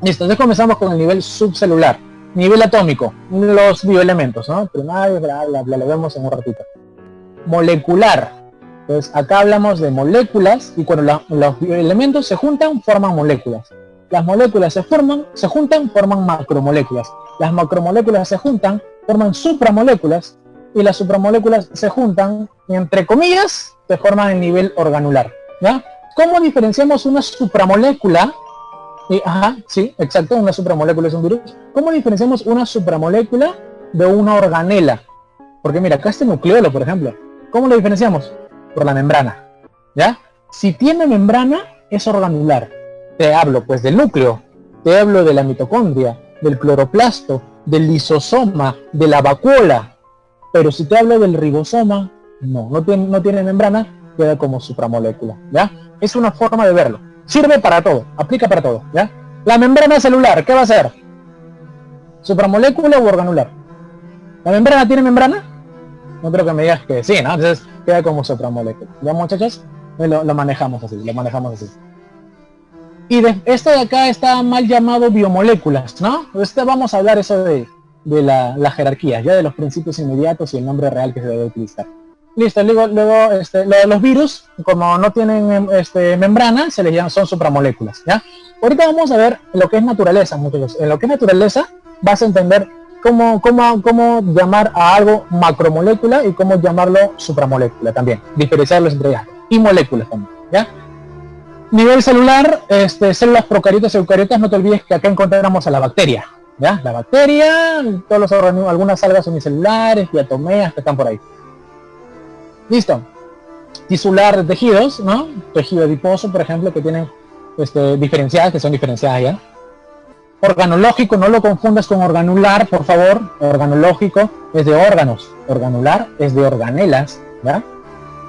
Listo, entonces comenzamos con el nivel subcelular, nivel atómico, los bioelementos, ¿no? Primarios, bla, bla, bla, lo vemos en un ratito. Molecular, pues acá hablamos de moléculas y cuando los bioelementos se juntan, forman moléculas. Las moléculas se juntan, forman macromoléculas. Las macromoléculas se juntan, forman supramoléculas. Y las supramoléculas se juntan y entre comillas se forman el nivel organular, ¿ya? ¿Cómo diferenciamos una supramolécula? Ajá, sí, exacto, una supramolécula es un virus. ¿Cómo diferenciamos una supramolécula de una organela? Porque mira, acá este nucleolo, por ejemplo, ¿cómo lo diferenciamos? Por la membrana, ¿ya? Si tiene membrana, es organular. Te hablo pues del núcleo, te hablo de la mitocondria, del cloroplasto, del lisosoma, de la vacuola. Pero si te hablo del ribosoma, no tiene membrana, queda como supramolécula, ¿ya? Es una forma de verlo. Sirve para todo, aplica para todo, ¿ya? La membrana celular, ¿qué va a ser? ¿Supramolécula u organular? ¿La membrana tiene membrana? No creo que me digas que sí, ¿no? Entonces queda como supramolécula. ¿Ya, muchachos? Lo manejamos así, Y esto de acá está mal llamado biomoléculas, ¿no? Vamos a hablar eso de la jerarquía, ya de los principios inmediatos y el nombre real que se debe utilizar. Listo, luego los virus, como no tienen membrana, se les llaman, son supramoléculas, ¿ya? Ahorita vamos a ver lo que es naturaleza, muchachos. En lo que es naturaleza vas a entender cómo llamar a algo macromolécula y cómo llamarlo supramolécula también, diferenciarlos entre ellas, y moléculas también, ¿ya? Nivel celular, células procariotas y eucariotas, no te olvides que acá encontramos a la bacteria, ¿ya? La bacteria, todos los organismos, algunas algas unicelulares, diatomeas que están por ahí. Listo. Tisular de tejidos, ¿no? Tejido adiposo, por ejemplo, que tienen diferenciadas, que son diferenciadas ya. Organológico, no lo confundas con organular, por favor. Organológico es de órganos, organular es de organelas, ¿ya?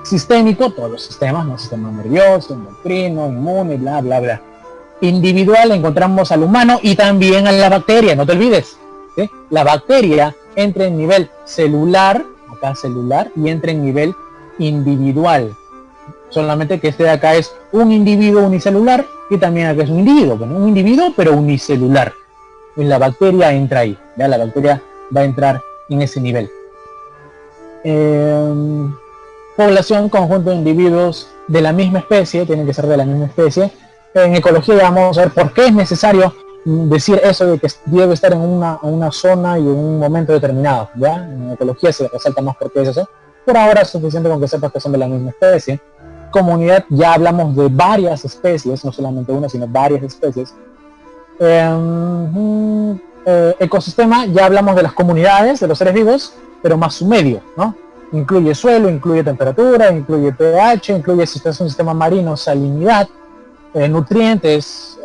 Sistémico, todos los sistemas, ¿no? Sistema nervioso, endocrino, inmune, bla, bla, bla. Individual, encontramos al humano y también a la bacteria, no te olvides, ¿sí? La bacteria entra en nivel celular, acá celular, y entra en nivel individual. Solamente que este de acá es un individuo unicelular y también acá es un individuo, bueno, un individuo pero unicelular. Y la bacteria entra ahí, ¿ya? La bacteria va a entrar en ese nivel. Población, conjunto de individuos de la misma especie, tienen que ser de la misma especie. En ecología ya vamos a ver por qué es necesario decir eso de que debe estar en una zona y en un momento determinado, ¿ya? En ecología se resalta más por qué es eso. Por ahora es suficiente con que sepas que son de la misma especie. Comunidad, ya hablamos de varias especies, no solamente una, sino varias especies. Ecosistema, ya hablamos de las comunidades, de los seres vivos, pero más su medio, ¿no? Incluye suelo, incluye temperatura, incluye pH, incluye si es un sistema marino, salinidad, nutrientes,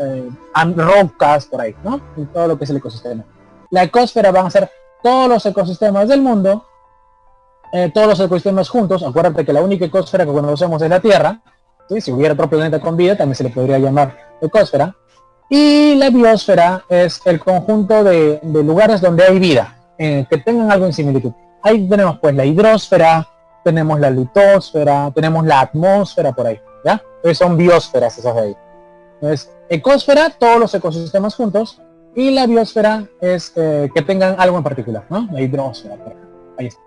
rocas, por ahí, ¿no? Y todo lo que es el ecosistema. La ecosfera van a ser todos los ecosistemas del mundo, todos los ecosistemas juntos. Acuérdate que la única ecosfera que conocemos es la Tierra, ¿sí? Si hubiera otro planeta con vida también se le podría llamar ecosfera. Y la biosfera es el conjunto de lugares donde hay vida, que tengan algo en similitud. Ahí tenemos pues la hidrosfera, tenemos la litosfera, tenemos la atmósfera por ahí, ¿ya? Entonces son biosferas esas de ahí. Entonces, ecosfera, todos los ecosistemas juntos, y la biosfera es que tengan algo en particular, ¿no? La hidrosfera, por ejemplo. Ahí está.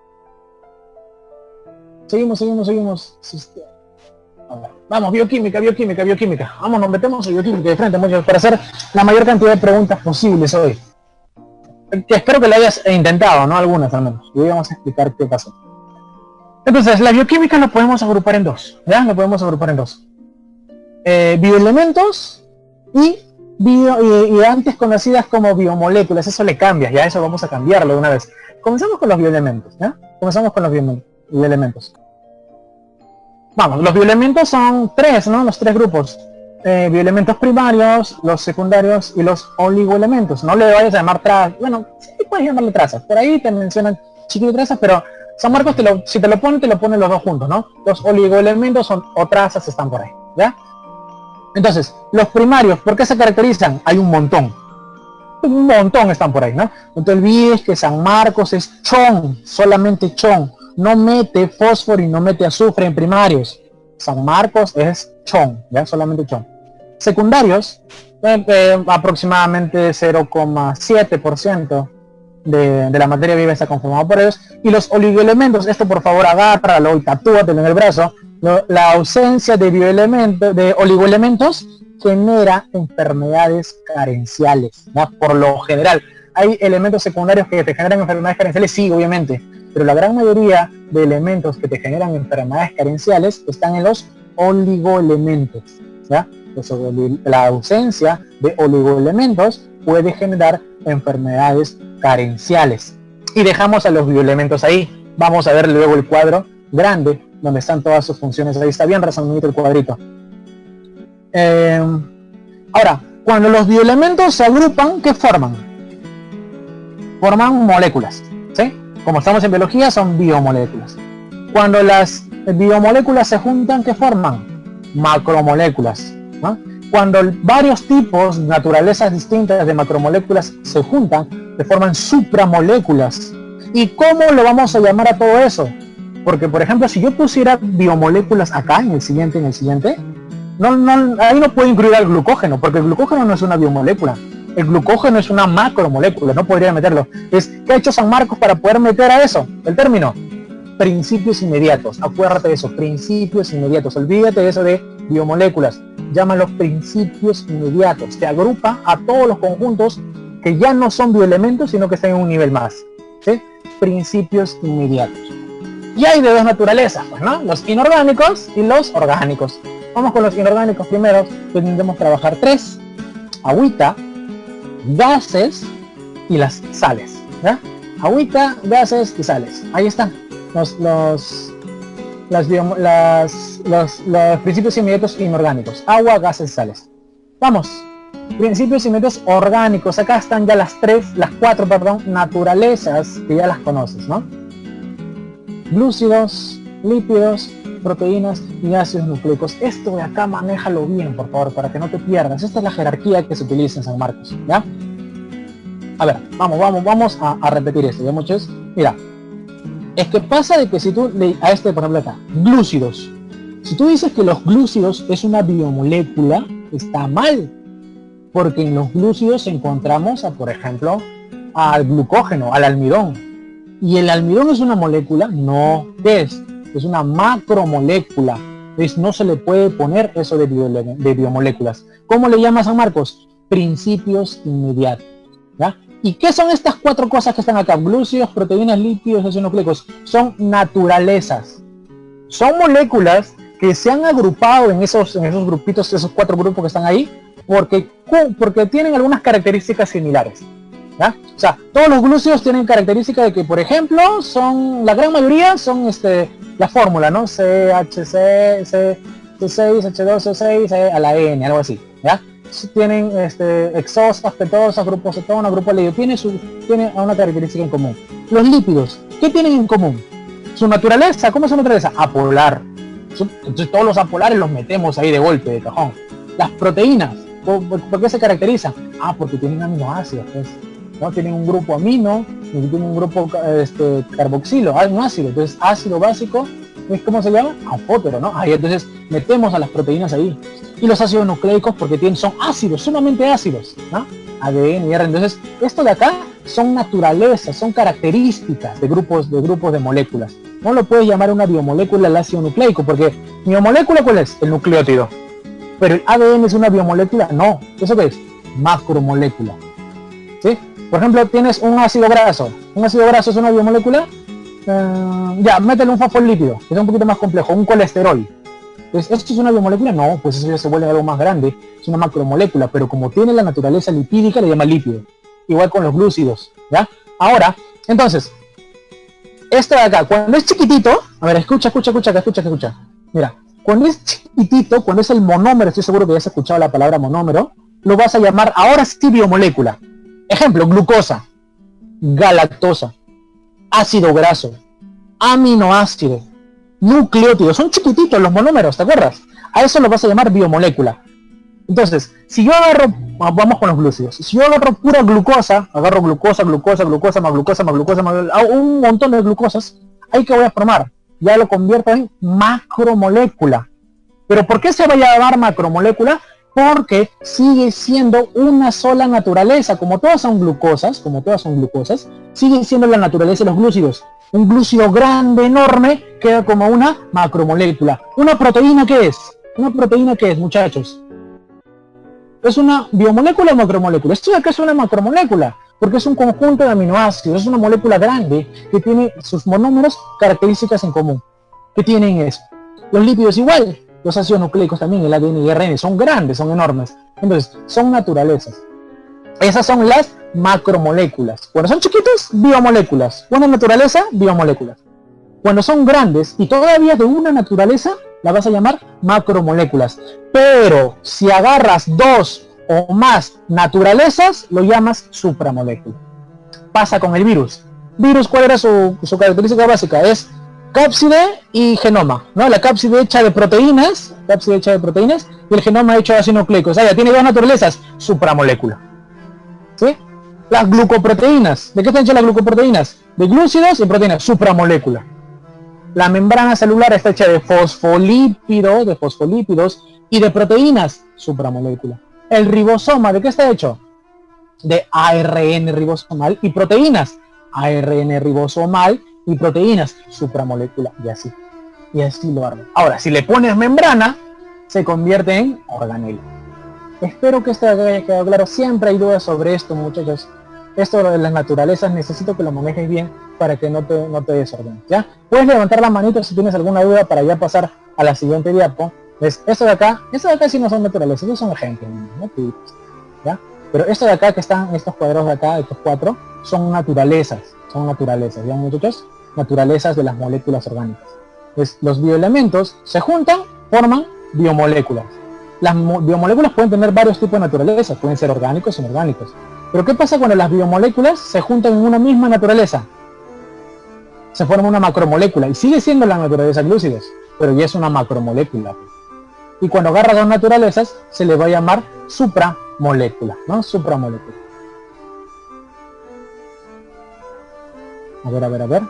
Seguimos. Vamos, bioquímica. Vamos, nos metemos en bioquímica de frente, muchachos, para hacer la mayor cantidad de preguntas posibles hoy. Que espero que lo hayas intentado, ¿no? Algunas al menos. Y hoy vamos a explicar qué pasó. Entonces, la bioquímica lo podemos agrupar en dos, ¿ya? Lo podemos agrupar en dos. Bioelementos y antes conocidas como biomoléculas. Eso le cambias, ya eso vamos a cambiarlo de una vez. Comenzamos con los bioelementos, ¿ya? Comenzamos con los bioelementos. Vamos, los bioelementos son tres, ¿no? Los tres grupos. Bioelementos primarios, los secundarios y los oligoelementos. No le vayas a llamar trazas. Bueno, sí puedes llamarle trazas. Por ahí te mencionan chiquito trazas, pero San Marcos si te lo pone los dos juntos, ¿no? Los oligoelementos o trazas están por ahí, ¿ya? Entonces, los primarios, ¿por qué se caracterizan? Hay un montón. Un montón están por ahí, ¿no? No te olvides que San Marcos es chon, solamente chon. No mete fósforo y no mete azufre en primarios. San Marcos es chon, ¿ya? Solamente chon. Secundarios, aproximadamente 0,7% de la materia viva está conformada por ellos. Y los oligoelementos, esto por favor agárralo y tatúatelo en el brazo. La ausencia de oligoelementos genera enfermedades carenciales, ¿no? Por lo general. ¿Hay elementos secundarios que te generan enfermedades carenciales? Sí, obviamente. Pero la gran mayoría de elementos que te generan enfermedades carenciales están en los oligoelementos, ¿ya? Entonces, la ausencia de oligoelementos puede generar enfermedades carenciales. Y dejamos a los bioelementos ahí. Vamos a ver luego el cuadro grande donde están todas sus funciones. Ahí está bien resumidito el cuadrito. Ahora, cuando los bioelementos se agrupan, ¿qué forman? Forman moléculas, ¿sí? Como estamos en biología, son biomoléculas. Cuando las biomoléculas se juntan, ¿qué forman? Macromoléculas, ¿no? Cuando varios tipos, naturalezas distintas de macromoléculas se juntan, se forman supramoléculas. ¿Y cómo lo vamos a llamar a todo eso? Porque, por ejemplo, si yo pusiera biomoléculas acá, en el siguiente, ahí no puedo incluir al glucógeno, porque el glucógeno no es una biomolécula. El glucógeno es una macromolécula, no podría meterlo. ¿Qué ha hecho San Marcos para poder meter a eso? El término, principios inmediatos. Acuérdate de eso, principios inmediatos. Olvídate de eso de biomoléculas. Llámalos principios inmediatos. Te agrupa a todos los conjuntos que ya no son bioelementos, sino que están en un nivel más. ¿Sí? Principios inmediatos. Y hay de dos naturalezas, pues, ¿no? Los inorgánicos y los orgánicos. Vamos con los inorgánicos primero, que intentemos trabajar tres: agüita, gases y las sales, ¿ya? Agüita, gases y sales. Ahí están los principios inmediatos inorgánicos: agua, gases, sales. Vamos, principios inmediatos orgánicos. Acá están ya las cuatro naturalezas que ya las conoces, ¿no? Glúcidos, lípidos, proteínas y ácidos nucleicos. Esto de acá manéjalo bien, por favor, para que no te pierdas. Esta es la jerarquía que se utiliza en San Marcos, ¿ya? A ver, vamos a repetir esto, ¿ya, muchachos? Mira, es que pasa de que si tú, a este, por ejemplo acá, glúcidos. Si tú dices que los glúcidos es una biomolécula, está mal. Porque en los glúcidos encontramos, por ejemplo, al glucógeno, al almidón. ¿Y el almidón es una molécula? No. ¿Qué es? Es una macromolécula. Entonces no se le puede poner eso de biomoléculas. ¿Cómo le llama San Marcos? Principios inmediatos, ¿ya? ¿Y qué son estas cuatro cosas que están acá? Glúcidos, proteínas, lípidos, ácidos nucleicos. Son naturalezas. Son moléculas que se han agrupado en esos grupitos, esos cuatro grupos que están ahí, porque tienen algunas características similares, ¿ya? O sea, todos los glúcidos tienen características de que, por ejemplo, la gran mayoría son la fórmula, ¿no? CHC, C6, H2O6, a la N, algo así, ¿ya? Tienen hexosas, ketosas, grupos cetona, grupo aldehido, tiene una característica en común. Los lípidos, ¿qué tienen en común? Su naturaleza, ¿cómo es su naturaleza? Apolar. Entonces todos los apolares los metemos ahí de golpe, de cajón. Las proteínas, ¿por qué se caracterizan? Porque tienen aminoácidos, pues, ¿no? Tienen un grupo amino y tienen un grupo carboxilo, un ácido. Entonces ácido básico, ¿cómo se llama? Anfótero, ¿no? Ahí entonces metemos a las proteínas ahí. Y los ácidos nucleicos porque son ácidos, sumamente ácidos, ¿no? ADN y R. Entonces esto de acá son naturalezas, son características de grupos de moléculas. No lo puedes llamar una biomolécula el ácido nucleico, porque biomolécula, ¿cuál es? El nucleótido. Pero el ADN es una biomolécula, no. ¿Eso qué es? Macromolécula. ¿Sí? Por ejemplo, tienes un ácido graso. ¿Un ácido graso es una biomolécula? Ya, métele un fosfolípido, que es un poquito más complejo, un colesterol. Entonces, ¿esto es una biomolécula? No, pues eso ya se vuelve algo más grande, es una macromolécula, pero como tiene la naturaleza lipídica, le llama lípido. Igual con los glúcidos, ¿ya? Ahora, entonces, esto de acá, cuando es chiquitito, a ver, escucha. Mira, cuando es chiquitito, cuando es el monómero, estoy seguro que ya has escuchado la palabra monómero, lo vas a llamar, ahora sí, biomolécula. Ejemplo, glucosa, galactosa, ácido graso, aminoácido, nucleótido. Son chiquititos los monómeros, ¿te acuerdas? A eso lo vas a llamar biomolécula. Entonces, si yo agarro, vamos con los glúcidos, si yo agarro pura glucosa, agarro glucosa, un montón de glucosas, ¿ahí qué voy a formar? Ya lo convierto en macromolécula. ¿Pero por qué se va a llamar macromolécula? Porque sigue siendo una sola naturaleza. Como todas son glucosas, sigue siendo la naturaleza de los glúcidos. Un glúcido grande, enorme, queda como una macromolécula. ¿Una proteína qué es? ¿Una proteína qué es, muchachos? ¿Es una biomolécula o macromolécula? Esto de acá es una macromolécula, porque es un conjunto de aminoácidos, es una molécula grande que tiene sus monómeros características en común. ¿Qué tienen eso? Los lípidos igual, los ácidos nucleicos también, el ADN y RN, son grandes, son enormes. Entonces, son naturalezas. Esas son las macromoléculas. Cuando son chiquitos, biomoléculas. Una naturaleza, biomoléculas. Cuando son grandes y todavía de una naturaleza, la vas a llamar macromoléculas. Pero si agarras dos o más naturalezas, lo llamas supramolécula. Pasa con el virus. ¿Virus cuál era su característica básica? Es cápside y genoma, ¿no? La cápside hecha de proteínas, y el genoma hecho de ácidos nucleicos. O sea, ya tiene dos naturalezas, supramolécula. ¿Sí? Las glucoproteínas, ¿de qué están hechas las glucoproteínas? De glúcidos y proteínas, supramolécula. La membrana celular está hecha de fosfolípidos y de proteínas, supramolécula. El ribosoma, ¿de qué está hecho? de ARN ribosomal y proteínas, ARN ribosomal y proteínas, supramolécula, y así lo arma. Ahora, si le pones membrana, se convierte en organelo. Espero que esto haya quedado claro. Siempre hay dudas sobre esto, muchachos. Esto de las naturalezas necesito que lo manejes bien para que no te desordenes, ¿ya? Puedes levantar la manito si tienes alguna duda para ya pasar a la siguiente diapo. ¿Ves? Esto de acá sí no son naturalezas, estos son ejemplos, ¿no? ¿Ya? Pero esto de acá que están, estos cuadrados de acá, estos 4, son naturalezas, ¿ya, muchachos? Naturalezas de las moléculas orgánicas. Pues los bioelementos se juntan, forman biomoléculas. Las biomoléculas pueden tener varios tipos de naturalezas, pueden ser orgánicos o inorgánicos. Pero ¿qué pasa cuando las biomoléculas se juntan en una misma naturaleza? Se forma una macromolécula y sigue siendo la naturaleza glúcidos, pero ya es una macromolécula. Y cuando agarra dos naturalezas se le va a llamar supramolécula, ¿no? Supramolécula. A ver.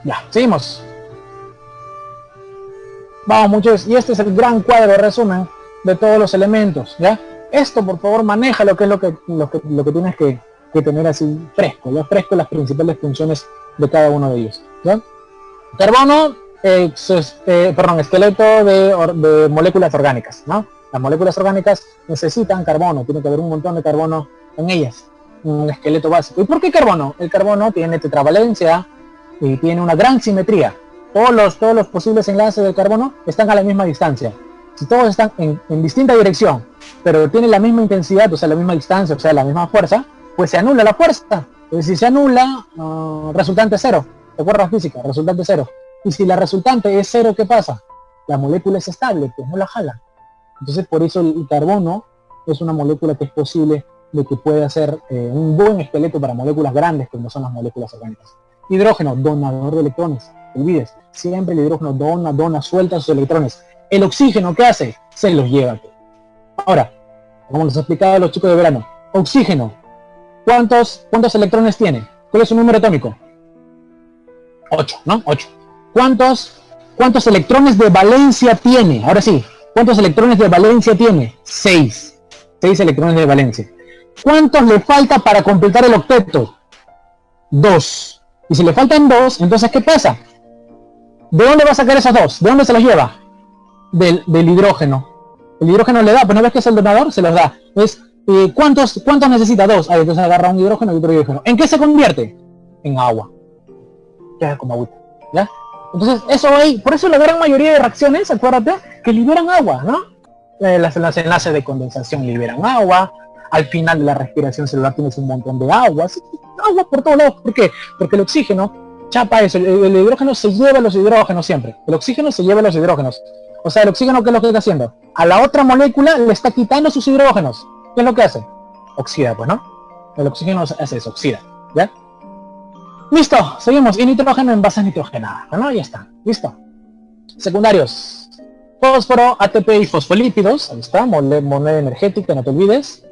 Ya, seguimos. Vamos, muchachos, y este es el gran cuadro de resumen de todos los elementos, ¿ya? Esto, por favor, maneja lo que es lo que tienes que tener así fresco, ¿ya? Fresco las principales funciones de cada uno de ellos, ¿ya? Carbono, esqueleto de moléculas orgánicas, ¿no? Las moléculas orgánicas necesitan carbono, tiene que haber un montón de carbono en ellas, un esqueleto básico. ¿Y por qué carbono? El carbono tiene tetravalencia y tiene una gran simetría. Todos los posibles enlaces del carbono están a la misma distancia. Si todos están en distinta dirección, pero tienen la misma intensidad, o sea, la misma distancia, o sea, la misma fuerza, pues se anula la fuerza. Si se anula, resultante cero. ¿Te acuerdas física? Resultante cero. Y si la resultante es cero, ¿qué pasa? La molécula es estable, pues no la jala. Entonces, por eso el carbono es una molécula que es posible de que pueda ser un buen esqueleto para moléculas grandes, como son las moléculas orgánicas. Hidrógeno, donador de electrones. No olvides, siempre el hidrógeno dona, suelta sus electrones. El oxígeno, ¿qué hace? Se los lleva. Ahora, como nos explicaba los chicos de verano, oxígeno, ¿cuántos electrones tiene? ¿Cuál es su número atómico? 8, ¿no? 8. ¿Cuántos electrones de valencia tiene? Ahora sí, ¿cuántos electrones de valencia tiene? 6. 6 electrones de valencia. ¿Cuántos le falta para completar el octeto? 2. Y si le faltan 2, entonces ¿qué pasa? ¿De dónde va a sacar esos 2? ¿De dónde se los lleva? Del hidrógeno. El hidrógeno le da, pero ¿no ves que es el donador? Se los da. Entonces, ¿cuántos necesita? 2. Ahí entonces agarra un hidrógeno y otro hidrógeno. ¿En qué se convierte? En agua. Queda como agüita, ¿ya? Entonces, eso hay, por eso la gran mayoría de reacciones, acuérdate, que liberan agua, ¿no? Las enlaces de condensación liberan agua, al final de la respiración celular tienes un montón de agua, ¿sí? Agua por todos lados. ¿Por qué? Porque el oxígeno chapa eso, el hidrógeno se lleva los hidrógenos siempre, el oxígeno se lleva los hidrógenos. O sea, el oxígeno, ¿qué es lo que está haciendo? A la otra molécula le está quitando sus hidrógenos. ¿Qué es lo que hace? Oxida, pues, ¿no? El oxígeno hace eso, oxida, ¿ya? Listo, seguimos. Y nitrógeno en bases nitrogenadas, ¿no? Ya está, listo. Secundarios. Fósforo, ATP y fosfolípidos. Ahí está, moneda energética, no te olvides.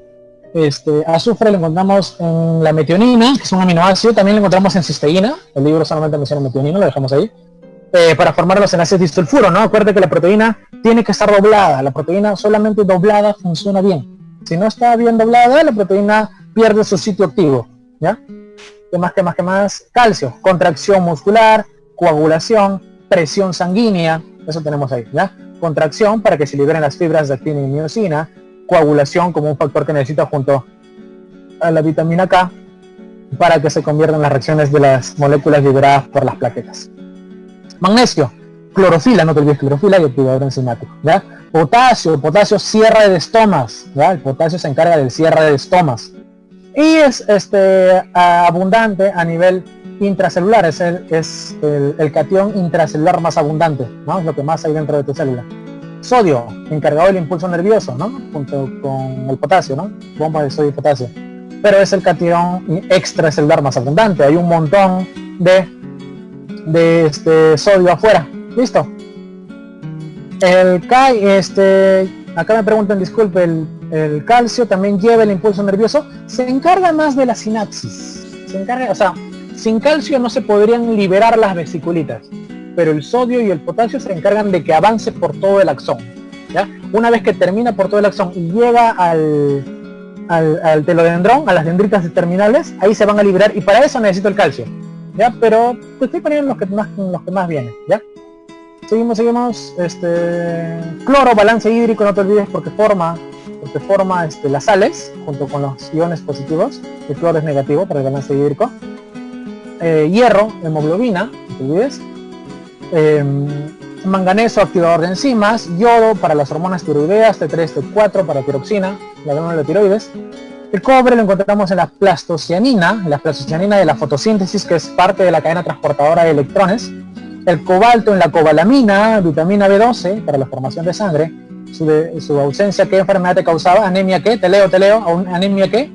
Azufre lo encontramos en la metionina, que es un aminoácido. También lo encontramos en cisteína. El libro solamente menciona metionina, lo dejamos ahí. Para formar los enlaces disulfuro, ¿no? Acuérdate que la proteína tiene que estar doblada. La proteína solamente doblada funciona bien. Si no está bien doblada, la proteína pierde su sitio activo, ¿ya? ¿Qué más? Calcio, contracción muscular, coagulación, presión sanguínea, eso tenemos ahí, ¿ya? Contracción para que se liberen las fibras de actina y miosina, coagulación como un factor que necesita junto a la vitamina K para que se conviertan las reacciones de las moléculas liberadas por las plaquetas. Magnesio, clorofila, no te olvides, clorofila y activador enzimático, ¿ya? Potasio, cierre de estomas, ¿ya? El potasio se encarga del cierre de estomas. Y es abundante a nivel intracelular, es el catión intracelular más abundante, ¿no? Es lo que más hay dentro de tu célula. Sodio, encargado del impulso nervioso, ¿no? Junto con el potasio, ¿no? Bomba de sodio y potasio. Pero es el catión extracelular más abundante, hay un montón de sodio afuera. Listo. Acá me preguntan, disculpe, el calcio también lleva el impulso nervioso, se encarga más de la sinapsis, o sea, sin calcio no se podrían liberar las vesiculitas, pero el sodio y el potasio se encargan de que avance por todo el axón, ¿ya? Una vez que termina por todo el axón y llega al telodendrón, a las dendritas terminales, ahí se van a liberar, y para eso necesito el calcio, ¿ya? Pero te estoy poniendo los que más vienen, ¿ya? Seguimos, cloro, balance hídrico, no te olvides, porque forma las sales, junto con los iones positivos. El cloro es negativo para el balance hídrico. Hierro, hemoglobina, no te olvides. Manganeso, activador de enzimas. Yodo para las hormonas tiroideas, T3, T4 para tiroxina, la glándula de tiroides. El cobre lo encontramos en la plastocianina de la fotosíntesis, que es parte de la cadena transportadora de electrones. El cobalto en la cobalamina, vitamina B12 para la formación de sangre. Su ausencia, ¿qué enfermedad te causaba? ¿Anemia qué? Te leo. ¿Anemia qué?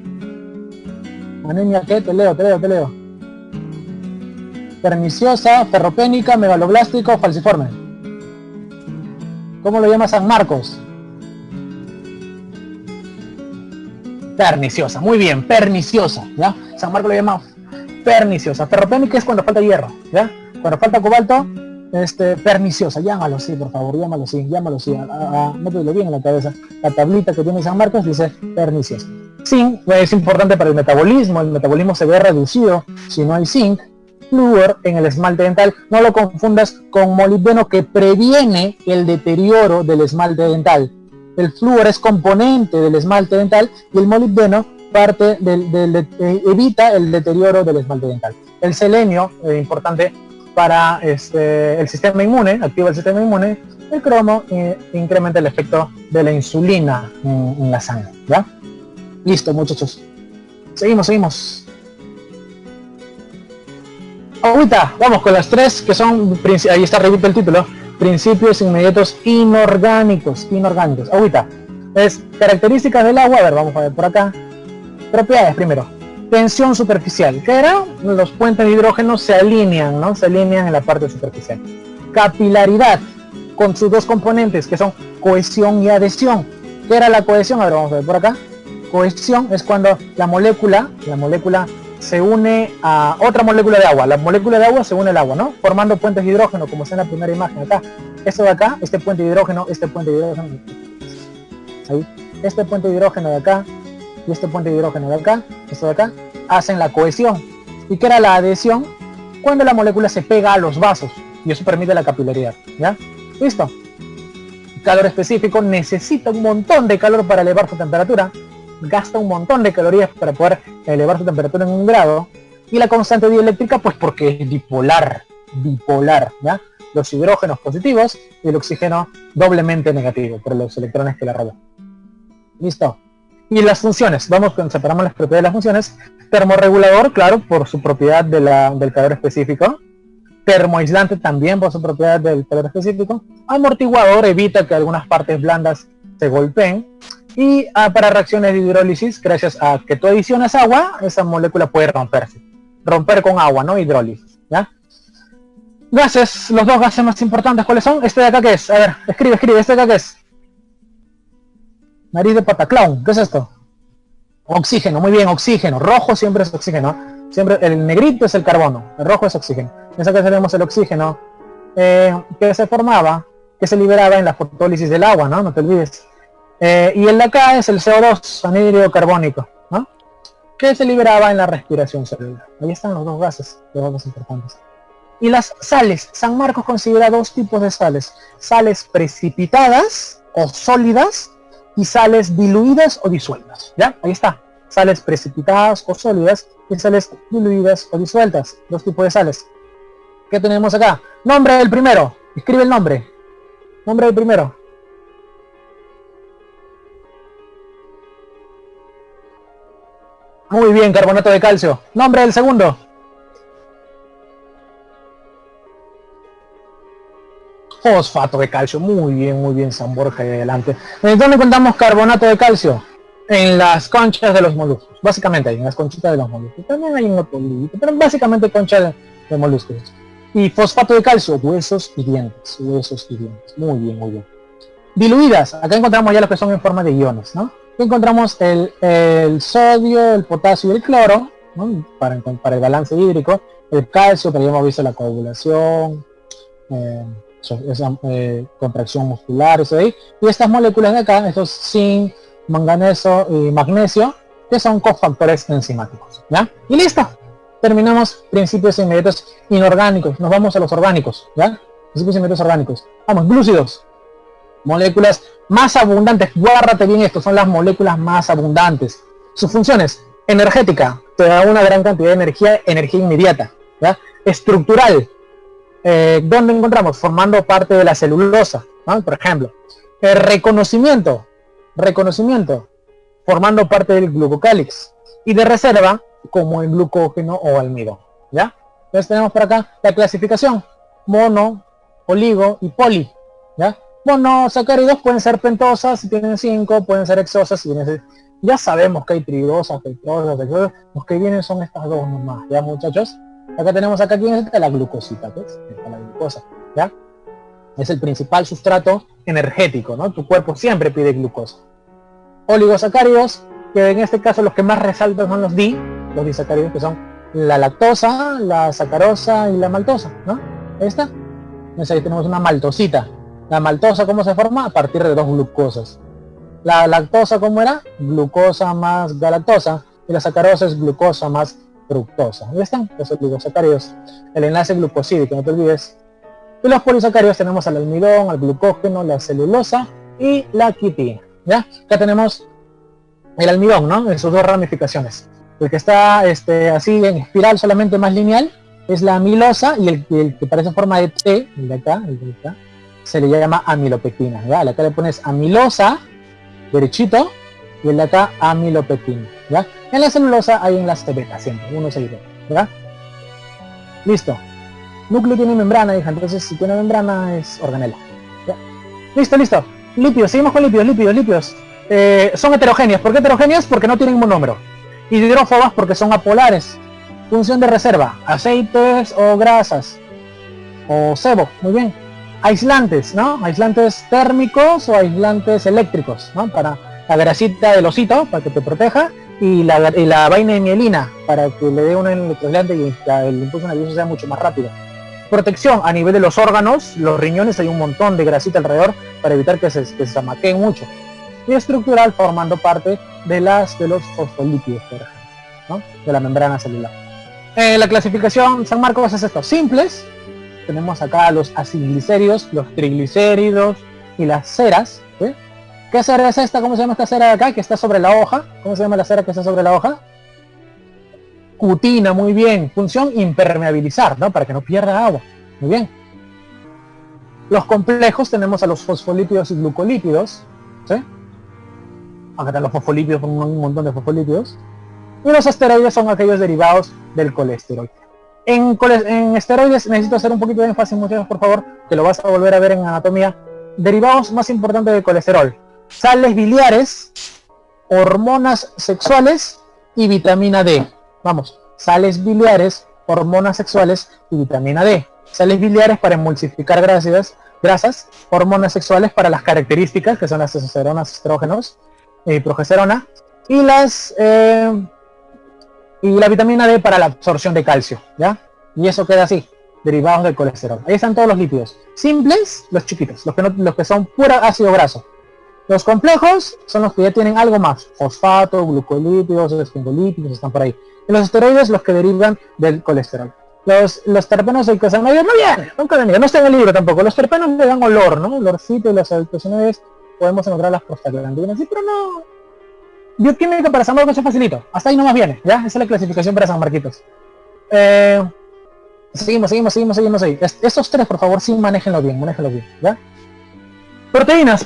¿Anemia qué? Te leo. Perniciosa, ferropénica, megaloblástico, falciforme. ¿Cómo lo llama San Marcos? Perniciosa, muy bien, perniciosa, ¿ya? San Marcos lo llama perniciosa. Ferropénica es cuando falta hierro, ¿ya? Cuando falta cobalto, perniciosa, llámalo así, por favor, llámalo así, mételo bien en la cabeza. La tablita que tiene San Marcos dice perniciosa. Zinc es importante para el metabolismo se ve reducido si no hay zinc. Flúor en el esmalte dental, no lo confundas con molibdeno, que previene el deterioro del esmalte dental. El flúor es componente del esmalte dental y el molibdeno evita el deterioro del esmalte dental. El selenio, importante para el sistema inmune, activa el sistema inmune. El cromo incrementa el efecto de la insulina en la sangre, ¿ya? Listo, muchachos. Seguimos. Ahorita vamos con las tres que son, ahí está, repito el título, principios inmediatos inorgánicos. Ahorita es características del agua. A ver, vamos a ver por acá. Propiedades primero. Tensión superficial, que era los puentes de hidrógeno se alinean en la parte superficial. Capilaridad, con sus dos componentes, que son cohesión y adhesión. ¿Qué era la cohesión? A ver, vamos a ver por acá. Cohesión es cuando la molécula se une a otra molécula de agua. La molécula de agua se une al agua, ¿no? Formando puentes de hidrógeno, como está en la primera imagen acá. Esto de acá, este puente de hidrógeno, ahí. Este puente de hidrógeno de acá y este puente de hidrógeno de acá, esto de acá, hacen la cohesión. ¿Y qué era la adhesión? Cuando la molécula se pega a los vasos, y eso permite la capilaridad, ¿ya? Listo. Calor específico necesita un montón de calor para elevar su temperatura, gasta un montón de calorías para poder elevar su temperatura en 1 grado, y la constante dieléctrica, pues porque es bipolar, ¿ya? Los hidrógenos positivos y el oxígeno doblemente negativo por los electrones que la rodean. Listo. Y las funciones, separamos las propiedades de las funciones. Termorregulador, claro, por su propiedad del calor específico. Termoaislante también por su propiedad del calor específico. Amortiguador, evita que algunas partes blandas se golpeen. Y para reacciones de hidrólisis, gracias a que tú adicionas agua, esa molécula puede romper con agua, ¿no? Hidrólisis, ¿ya? Gases, los dos gases más importantes, ¿cuáles son? Este de acá, ¿qué es? A ver, escribe, este de acá, ¿qué es? Nariz de pataclón, ¿qué es esto? Oxígeno, muy bien, oxígeno. Rojo siempre es oxígeno. Siempre el negrito es el carbono, el rojo es oxígeno. En esa que tenemos el oxígeno que se formaba, que se liberaba en la fotólisis del agua, ¿no? No te olvides. Y el de acá es el CO2, anhídrido carbónico, ¿no? Que se liberaba en la respiración celular. Ahí están los dos gases, los más importantes. Y las sales. San Marcos considera dos tipos de sales. Sales precipitadas o sólidas y sales diluidas o disueltas. ¿Ya? Ahí está. Sales precipitadas o sólidas y sales diluidas o disueltas. Dos tipos de sales. ¿Qué tenemos acá? Nombre del primero. Escribe el nombre. Nombre del primero. Muy bien, carbonato de calcio. Nombre del segundo. Fosfato de calcio. Muy bien, San Borja, y adelante. ¿Dónde encontramos carbonato de calcio? En las conchas de los moluscos. Básicamente ahí, en las conchitas de los moluscos. También hay un otro libro, pero básicamente concha de moluscos. Y fosfato de calcio, huesos y dientes. Muy bien. Diluidas. Acá encontramos ya los que son en forma de iones, ¿no? Aquí encontramos el sodio, el potasio y el cloro, ¿no? para el balance hídrico. El calcio, que ya hemos visto la coagulación. esa contracción muscular, eso de ahí. Y estas moléculas de acá, estos zinc, manganeso y magnesio, que son cofactores enzimáticos, ¿ya? Y listo. Terminamos principios inmediatos inorgánicos. Nos vamos a los orgánicos, ¿ya? Principios inmediatos orgánicos. Vamos, glúcidos. Moléculas más abundantes. Guárdate bien esto, son las moléculas más abundantes. Sus funciones: energética, te da una gran cantidad de energía inmediata, ¿ya? Estructural, ¿dónde encontramos? Formando parte de la celulosa, ¿no? Por ejemplo. Reconocimiento, formando parte del glucocálix. Y de reserva, como el glucógeno o almidón, ¿ya? Entonces tenemos por acá la clasificación: mono, oligo y poli, ¿ya? Monosacáridos pueden ser pentosas si tienen 5, pueden ser hexosas si tienen 6. Ya sabemos que hay tridosas, tetrosas, los que vienen son estas dos nomás, ¿ya, muchachos? Acá tenemos, acá quién es la glucosita, ¿ves? Esta, la glucosa, ¿ya? Es el principal sustrato energético, ¿no? Tu cuerpo siempre pide glucosa. Oligosacáridos, que en este caso los que más resaltan son los disacáridos, que son la lactosa, la sacarosa y la maltosa, ¿no? Ahí está. Entonces ahí tenemos una maltosita. La maltosa, ¿cómo se forma? A partir de dos glucosas. La lactosa, ¿cómo era? Glucosa más galactosa. Y la sacarosa es glucosa más fructosa. Ahí están los oligosacáridos. El enlace glucosídico, no te olvides. Y los polisacáridos tenemos al almidón, al glucógeno, la celulosa y la quitina, ¿ya? Acá tenemos el almidón, ¿no? En sus dos ramificaciones. El que está así en espiral, solamente más lineal, es la amilosa, y el que parece forma de T, el de acá, se le llama amilopectina, ¿ya? Acá le pones amilosa, derechito, y el de acá amilopectina, ¿ya? En la celulosa hay enlace beta, siempre, uno seguido, ¿ya? Listo. Núcleo tiene membrana, hija, entonces si tiene membrana es organela, ¿ya? Listo. Lípidos, seguimos con lípidos. Son heterogéneas. ¿Por qué heterogéneas? Porque no tienen monómero. Hidrófobas porque son apolares. Función de reserva: aceites o grasas o sebo, muy bien. Aislantes, ¿no? Aislantes térmicos o aislantes eléctricos, ¿no? Para la grasita del osito, para que te proteja, y la vaina de mielina, para que le dé un electroaislante y el impulso nervioso sea mucho más rápido. Protección a nivel de los órganos, los riñones, hay un montón de grasita alrededor para evitar que se amaqueen mucho. Y estructural, formando parte de los fosfolípidos, por ejemplo, ¿no? De la membrana celular. La clasificación San Marcos es esto: simples. Tenemos acá los acilglicéridos, los triglicéridos y las ceras, ¿sí? ¿Qué cera es esta? ¿Cómo se llama esta cera de acá que está sobre la hoja? ¿Cómo se llama la cera que está sobre la hoja? Cutina, muy bien. Función: impermeabilizar, ¿no? Para que no pierda agua. Muy bien. Los complejos tenemos a los fosfolípidos y glucolípidos, ¿sí? Acá están los fosfolípidos, un montón de fosfolípidos. Y los esteroides son aquellos derivados del colesterol. En esteroides necesito hacer un poquito de énfasis, muchachos, por favor, que lo vas a volver a ver en anatomía. Derivados más importantes del colesterol: sales biliares, hormonas sexuales y vitamina D. Vamos, sales biliares, hormonas sexuales y vitamina D. Sales biliares para emulsificar grasas, hormonas sexuales para las características, que son las testosteronas, estrógenos y progesterona, y la vitamina D para la absorción de calcio, ¿ya? Y eso queda así, derivados del colesterol. Ahí están todos los lípidos. Simples, los chiquitos, los que son puro ácido graso. Los complejos son los que ya tienen algo más: fosfato, glucolípidos, esfingolípidos, están por ahí. Y los esteroides, los que derivan del colesterol. Los terpenos del cosanoide no vienen, nunca han venido, no está en el libro tampoco. Los terpenos le dan olor, ¿no? Olorcito, y los eicosanoides podemos encontrar las prostaglandinas, sí, pero no. Bioquímica para San Marcos es facilito, hasta ahí nomás viene, ¿ya? Esa es la clasificación para San Marquitos. Seguimos ahí. Estos tres, por favor, sí, manéjenlo bien, ¿ya? Proteínas.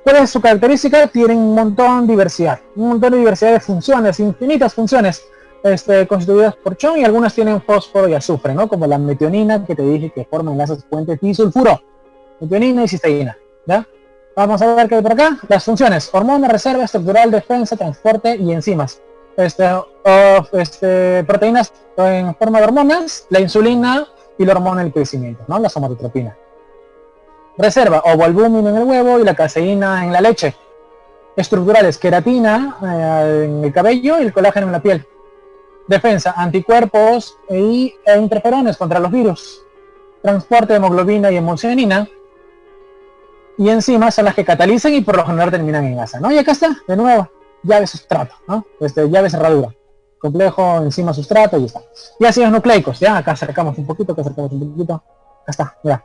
¿Cuál es su característica? Tienen un montón de diversidad de funciones, infinitas funciones, constituidas por chon, y algunas tienen fósforo y azufre, ¿no? Como la metionina, que te dije que forma enlaces puente disulfuro. Metionina y cisteína, ¿ya? Vamos a ver qué hay por acá. Las funciones: hormona, reserva, estructural, defensa, transporte y enzimas. Proteínas en forma de hormonas: la insulina y la hormona del crecimiento, ¿no? La somatotropina. Reserva: ovoalbúmina en el huevo y la caseína en la leche. Estructurales: queratina en el cabello y el colágeno en la piel. Defensa: anticuerpos e interferones contra los virus. transporte de hemoglobina y hemocionina, y enzimas son las que catalizan y por lo general terminan en asa, ¿no? Y acá está, de nuevo, llave sustrato, ¿no? Llave cerradura, complejo enzima sustrato, y está. Y ácidos nucleicos, ya, acá acercamos un poquito, acá está, ya.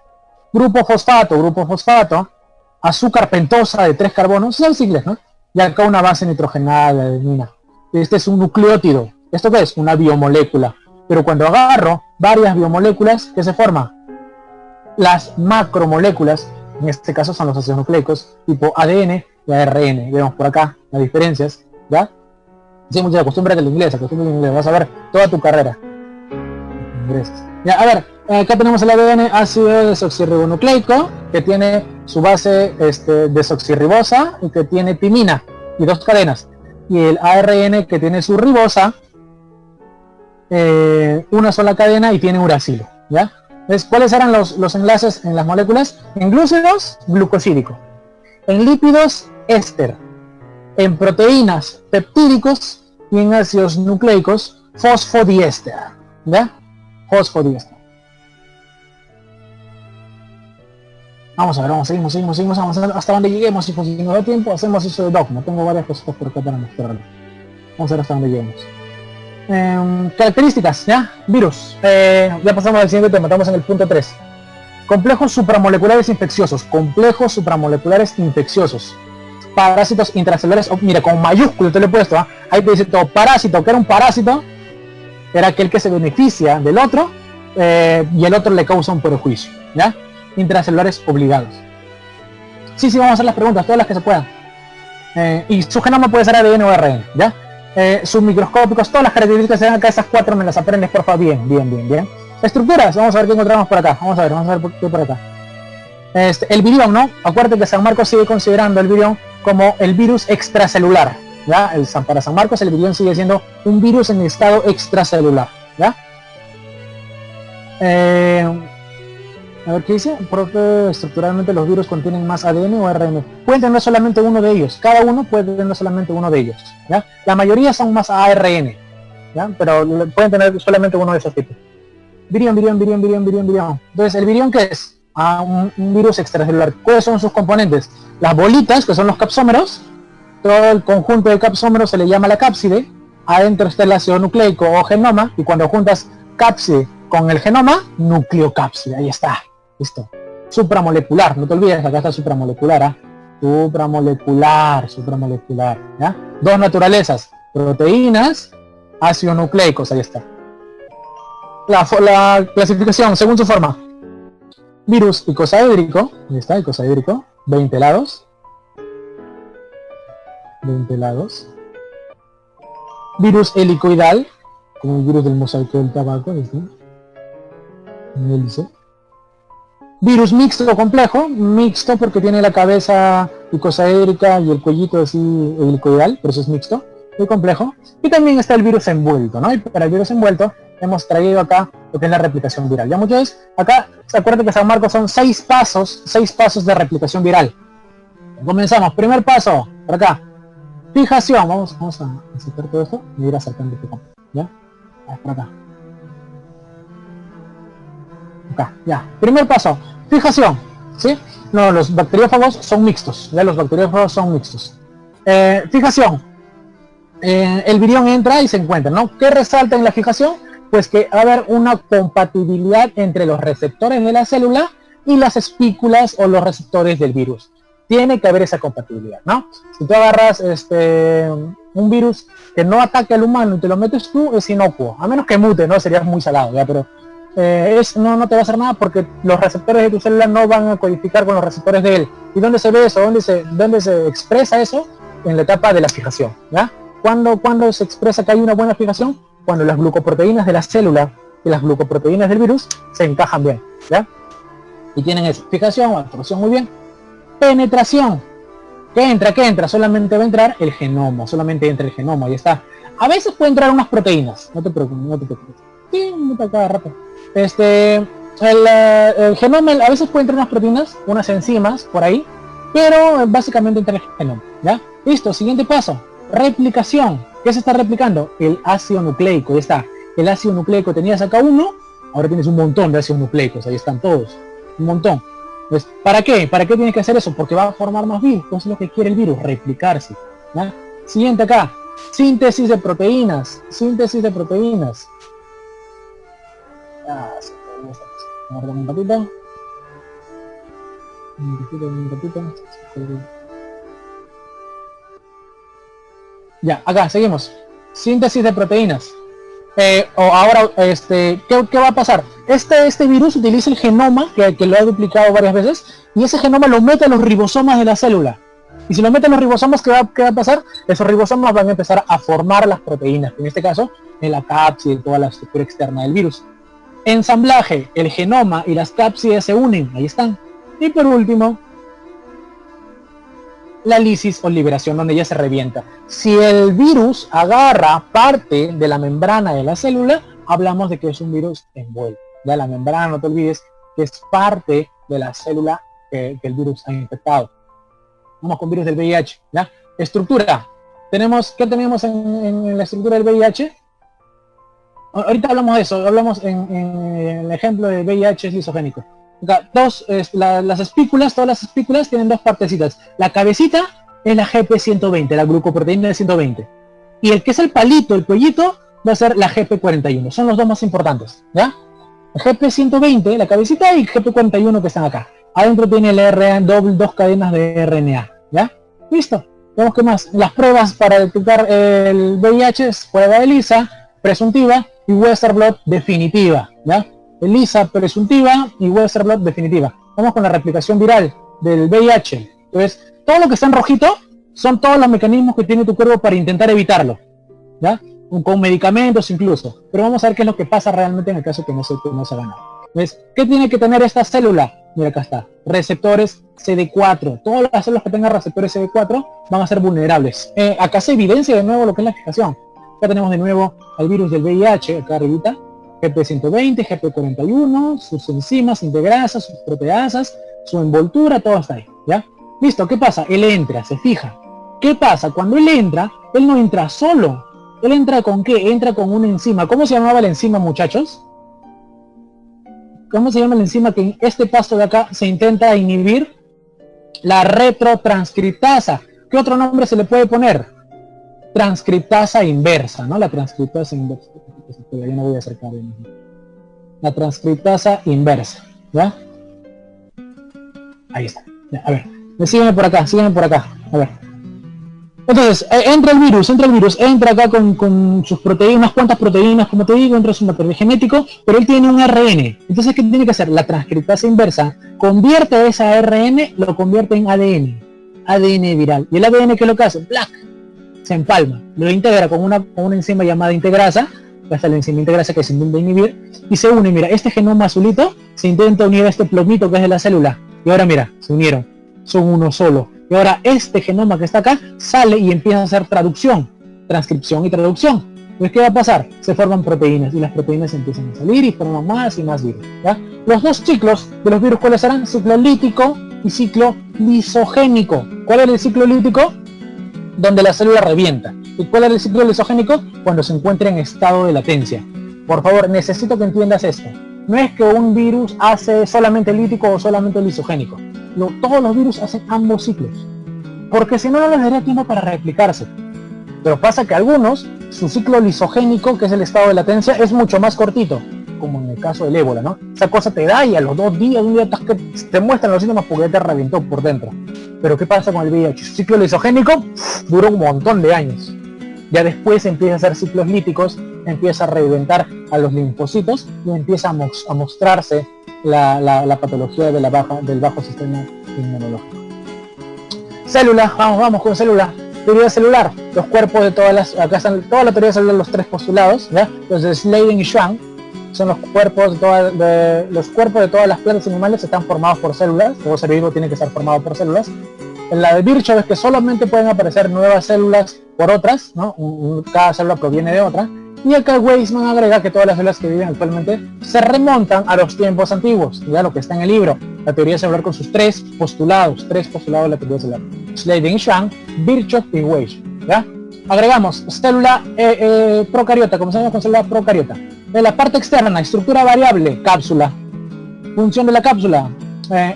Grupo fosfato, azúcar pentosa de 3 carbonos, es el inglés, ¿no? Y acá una base nitrogenada de adenina. Este es un nucleótido. ¿Esto qué es? Una biomolécula. Pero cuando agarro varias biomoléculas, ¿qué se forma? Las macromoléculas, en este caso son los ácidos nucleicos, tipo ADN y ARN. Vemos por acá las diferencias, ¿ya? Sí, mucha costumbre del inglés, vas a ver toda tu carrera. Gracias. Ya, a ver, acá tenemos el ADN, ácido desoxirribonucleico, que tiene su base desoxirribosa y que tiene timina y 2 cadenas. Y el ARN, que tiene su ribosa, una sola cadena y tiene uracilo, ¿ya? Entonces, ¿cuáles eran los enlaces en las moléculas? En glúcidos, glucosídico. En lípidos, éster. En proteínas, peptídicos. Y en ácidos nucleicos, fosfodiéster, ¿ya? Fosfodiéster. Vamos a ver, seguimos avanzando hasta donde lleguemos. Si nos da tiempo, hacemos eso de dogma. Tengo varias cositas por acá para mostrarlo. Vamos a ver hasta donde lleguemos. Características, ¿ya? Virus. Ya pasamos al siguiente tema, estamos en el punto 3. Complejos supramoleculares infecciosos. Complejos supramoleculares infecciosos. Parásitos intracelulares. Oh, mira, con mayúsculo te lo he puesto, ¿eh? Ahí te dice todo. Parásito, que era un parásito, era aquel que se beneficia del otro y el otro le causa un perjuicio, ¿ya? Intracelulares obligados. Sí, vamos a hacer las preguntas, todas las que se puedan. Y su genoma puede ser ADN o ARN, ¿ya? Submicroscópicos, todas las características que se dan acá, esas 4 me las aprendes, por favor, bien. Estructuras, vamos a ver qué encontramos por acá, vamos a ver qué por acá. El virión, ¿no? Acuérdate que San Marcos sigue considerando el virión como el virus extracelular, ¿ya? Para San Marcos el virión sigue siendo un virus en estado extracelular, ¿ya? A ver qué dice. Estructuralmente los virus contienen más ADN o ARN. Pueden tener solamente uno de ellos. Cada uno puede tener solamente uno de ellos, ¿ya? La mayoría son más ARN, ¿ya? Pero pueden tener solamente uno de esos tipos. Virión. Entonces, ¿el virión qué es? Un virus extracelular. ¿Cuáles son sus componentes? Las bolitas, que son los capsómeros. Todo el conjunto de capsómeros se le llama la cápside. Adentro está el ácido nucleico o genoma. Y cuando juntas cápside con el genoma, nucleocápside. Ahí está. Listo. Supramolecular. No te olvides, acá está supramolecular. ¿Ah? Supramolecular. ¿Ya? 2 naturalezas. Proteínas, ácidos nucleicos. Ahí está. La clasificación, según su forma. Virus icosaédrico, ahí está, icosaédrico, 20 lados. Virus helicoidal, como el virus del mosaico del tabaco, ¿viste? Un hélice. Virus mixto o complejo, mixto porque tiene la cabeza icosaédrica y el cuellito así helicoidal, por eso es mixto, muy complejo. Y también está el virus envuelto, ¿no? Y para el virus envuelto hemos traído acá lo que es la replicación viral. Ya muchos, acá se acuerdan que San Marcos son 6 pasos de replicación viral. Comenzamos, primer paso, por acá, fijación, vamos a acercar todo esto y ir acercando este campo, ¿ya? Por acá, ya, primer paso, fijación, ¿sí? No, los bacteriófagos son mixtos, ya los bacteriófagos son mixtos. Fijación, el virión entra y se encuentra, ¿no? ¿Qué resalta en la fijación? Pues que va a haber una compatibilidad entre los receptores de la célula y las espículas o los receptores del virus. Tiene que haber esa compatibilidad, ¿no? Si tú agarras un virus que no ataque al humano y te lo metes tú, es inocuo. A menos que mute, ¿no? Sería muy salado, ¿ya? Pero no te va a hacer nada porque los receptores de tu célula no van a codificar con los receptores de él. ¿Y dónde se ve eso? ¿Dónde se expresa eso? En la etapa de la fijación, ¿ya? ¿Cuándo se expresa que hay una buena fijación? Cuando las glucoproteínas de la célula y las glucoproteínas del virus se encajan bien, ¿ya? Y tienen eso, fijación o absorción, muy bien. Penetración. ¿Qué entra? Solamente va a entrar el genoma, solamente entra el genoma, ahí está. A veces puede entrar unas proteínas, no te preocupes. Sí, cada rato. El genoma, a veces puede entrar unas proteínas, unas enzimas por ahí, pero básicamente entra el genoma, ¿ya? Listo, siguiente paso, replicación. ¿Qué se está replicando? El ácido nucleico, ya está. El ácido nucleico tenías acá uno Ahora tienes un montón de ácidos nucleicos, ahí están todos, un montón. Entonces, ¿para qué? ¿Para qué tienes que hacer eso? Porque va a formar más virus. Eso es lo que quiere el virus, replicarse. ¿Ya? Siguiente acá, síntesis de proteínas. Síntesis de proteínas. Guarda un ratito. Un ratito. Ya, acá, seguimos. Síntesis de proteínas. Ahora, ¿qué va a pasar? Este virus utiliza el genoma, que lo ha duplicado varias veces, y ese genoma lo mete a los ribosomas de la célula. Y si lo mete a los ribosomas, ¿qué va a pasar? Esos ribosomas van a empezar a formar las proteínas, que en este caso, en la cápside, toda la estructura externa del virus. Ensamblaje, el genoma y las cápsides se unen, ahí están. Y por último, la lisis o liberación, donde ya se revienta. Si el virus agarra parte de la membrana de la célula, hablamos de que es un virus envuelto. Ya la membrana, no te olvides, que es parte de la célula que el virus ha infectado. Vamos con virus del VIH. ¿Ya? Estructura. ¿Qué tenemos en la estructura del VIH? Ahorita hablamos de eso, hablamos en el ejemplo de VIH es lisogénico. Acá, las espículas, todas las espículas tienen dos partecitas. La cabecita es la GP120, la glucoproteína de 120. Y el que es el palito, el pollito, va a ser la GP41. Son los dos más importantes, ¿ya? La GP120, la cabecita, y GP41 que están acá. Adentro tiene el RNA, dos cadenas de RNA, ¿ya? Listo. Vemos que más. Las pruebas para detectar el VIH es prueba de ELISA, presuntiva, y Western blot definitiva, ¿ya? ELISA presuntiva y Western blot definitiva. Vamos con la replicación viral del VIH. Entonces, todo lo que está en rojito son todos los mecanismos que tiene tu cuerpo para intentar evitarlo, ¿ya? Con medicamentos incluso. Pero vamos a ver qué es lo que pasa realmente en el caso que no se haga nada. ¿Ves? ¿Qué tiene que tener esta célula? Mira, acá está. Receptores CD4. Todas las células que tengan receptores CD4 van a ser vulnerables. Acá se evidencia de nuevo lo que es la fijación. Acá tenemos de nuevo al virus del VIH, acá arribita. GP120, GP41, sus enzimas, integrasas, sus proteasas, su envoltura, todo está ahí, ¿ya? Listo, ¿qué pasa? Él entra, se fija. ¿Qué pasa? Cuando él entra, él no entra solo. ¿Él entra con qué? Entra con una enzima. ¿Cómo se llamaba la enzima, muchachos? ¿Cómo se llama la enzima que en este paso de acá se intenta inhibir? La retrotranscriptasa. ¿Qué otro nombre se le puede poner? Transcriptasa inversa, ¿no? La transcriptasa inversa. Ya no voy a acercar bien. La transcriptasa inversa, ¿ya? Ahí está. Ya, a ver, sígueme por acá, a ver. Entonces, entra el virus, entra acá con sus proteínas, unas cuantas proteínas, como te digo, entra su material genético, pero él tiene un ARN. Entonces, ¿qué tiene que hacer? La transcriptasa inversa convierte ese ARN, lo convierte en ADN viral. ¿Y el ADN qué es lo que hace? ¡Plac! Se empalma, lo integra con una enzima llamada integrasa, hasta la enzima integrasa que se intenta inhibir, y se une. Mira, este genoma azulito se intenta unir a este plomito que es de la célula, y ahora mira, se unieron, son uno solo, y ahora este genoma que está acá sale y empieza a hacer traducción, transcripción y traducción. Entonces, ¿qué va a pasar? Se forman proteínas, y las proteínas empiezan a salir y forman más y más virus, ¿ya? Los dos ciclos de los virus, ¿cuáles serán? Ciclo lítico y ciclo lisogénico. ¿Cuál es el ciclo lítico? Donde la célula revienta. ¿Y cuál es el ciclo lisogénico? Cuando se encuentra en estado de latencia. Por favor, necesito que entiendas esto. No es que un virus hace solamente lítico o solamente lisogénico. Todos los virus hacen ambos ciclos. Porque si no, no les daría tiempo para replicarse. Pero pasa que algunos, su ciclo lisogénico, que es el estado de latencia, es mucho más cortito. Como en el caso del ébola, ¿no? Esa cosa te da y a los 2 días, un día te muestran los síntomas porque ya te reventó por dentro. Pero ¿qué pasa con el VIH? Su ciclo lisogénico duró un montón de años. Ya después empieza a hacer ciclos líticos, empieza a reventar a los linfocitos y empieza a mostrarse la patología de del bajo sistema inmunológico. Célula, vamos con célula. Teoría celular, los cuerpos de acá están toda la teoría celular, los 3 postulados, ¿ya? Los de Sladen y Schwann son los cuerpos de todas las plantas y animales están formados por células, todo ser vivo tiene que estar formado por células. En la de Virchow es que solamente pueden aparecer nuevas células por otras, ¿no? Cada célula proviene de otra. Y acá Weisman agrega que todas las células que viven actualmente se remontan a los tiempos antiguos, ya lo que está en el libro, la teoría celular con sus 3 postulados de la teoría celular. Sladen y Schwann, Virchow y Weisman, ¿ya? Agregamos célula procariota, comenzamos con célula procariota. De la parte externa, estructura variable, cápsula. Función de la cápsula,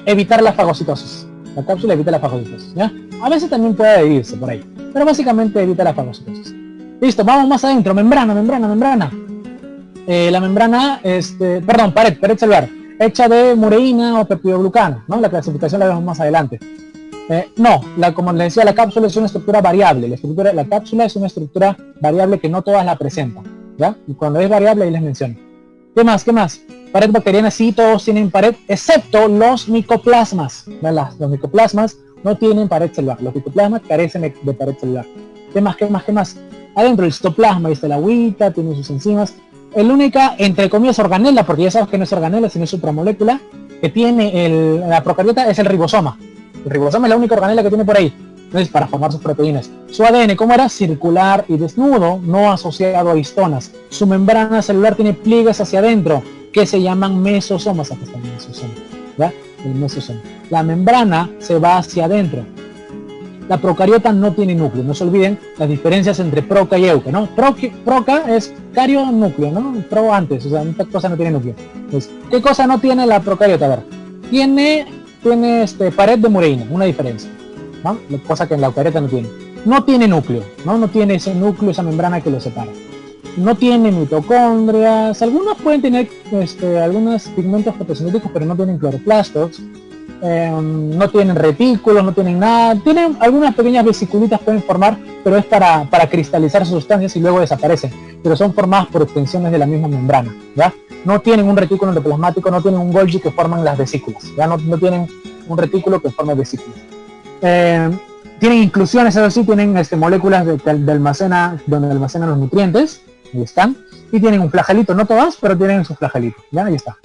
evitar la fagocitosis. La cápsula evita la fagocitosis, ¿ya? A veces también puede dividirse por ahí, pero básicamente evita la fagocitosis. Listo, vamos más adentro, membrana. La membrana, pared celular, hecha de mureína o peptidoglucano, ¿no? La clasificación la vemos más adelante. Como les decía, la cápsula es una estructura variable. La cápsula es una estructura variable que no todas la presentan, ¿ya? Y cuando es variable ahí les menciono. ¿Qué más? Pared bacteriana, sí, todos tienen pared, excepto los micoplasmas. Los micoplasmas no tienen pared celular. Los micoplasmas carecen de pared celular. ¿Qué más? Adentro el citoplasma, ahí está la agüita, tiene sus enzimas. El única, entre comillas, organela, porque ya sabes que no es organela, sino es supramolécula, que tiene la procariota es el ribosoma. El ribosoma es la única organela que tiene por ahí. Entonces, para formar sus proteínas. Su ADN, ¿cómo era? Circular y desnudo, no asociado a histonas. Su membrana celular tiene pliegues hacia adentro, que se llaman mesosomas. Aquí está el mesosoma, ¿ya? El mesosoma. La membrana se va hacia adentro. La procariota no tiene núcleo. No se olviden las diferencias entre proca y euca, ¿no? Proca es cario-núcleo, ¿no? Pro antes, o sea, esta cosa no tiene núcleo. Entonces, ¿qué cosa no tiene la procariota? A ver, tiene pared de mureína, una diferencia, ¿no? Cosa que en la eucariota no tiene. No tiene núcleo, ¿no? No tiene ese núcleo, esa membrana que lo separa. No tiene mitocondrias, algunos pueden tener algunos pigmentos fotosintéticos, pero no tienen cloroplastos, no tienen retículos, no tienen nada, tienen algunas pequeñas vesiculitas pueden formar, pero es para cristalizar sus sustancias y luego desaparecen, pero son formadas por extensiones de la misma membrana, ¿ya? No tienen un retículo endoplasmático, no tienen un Golgi que forman las vesículas, ¿ya? No tienen un retículo que forma vesículas. Tienen inclusiones, eso sí, tienen moléculas donde almacenan los nutrientes. Ahí están, y tienen un flagelito, no todas, pero tienen su flagelito, ¿ya? Ahí está.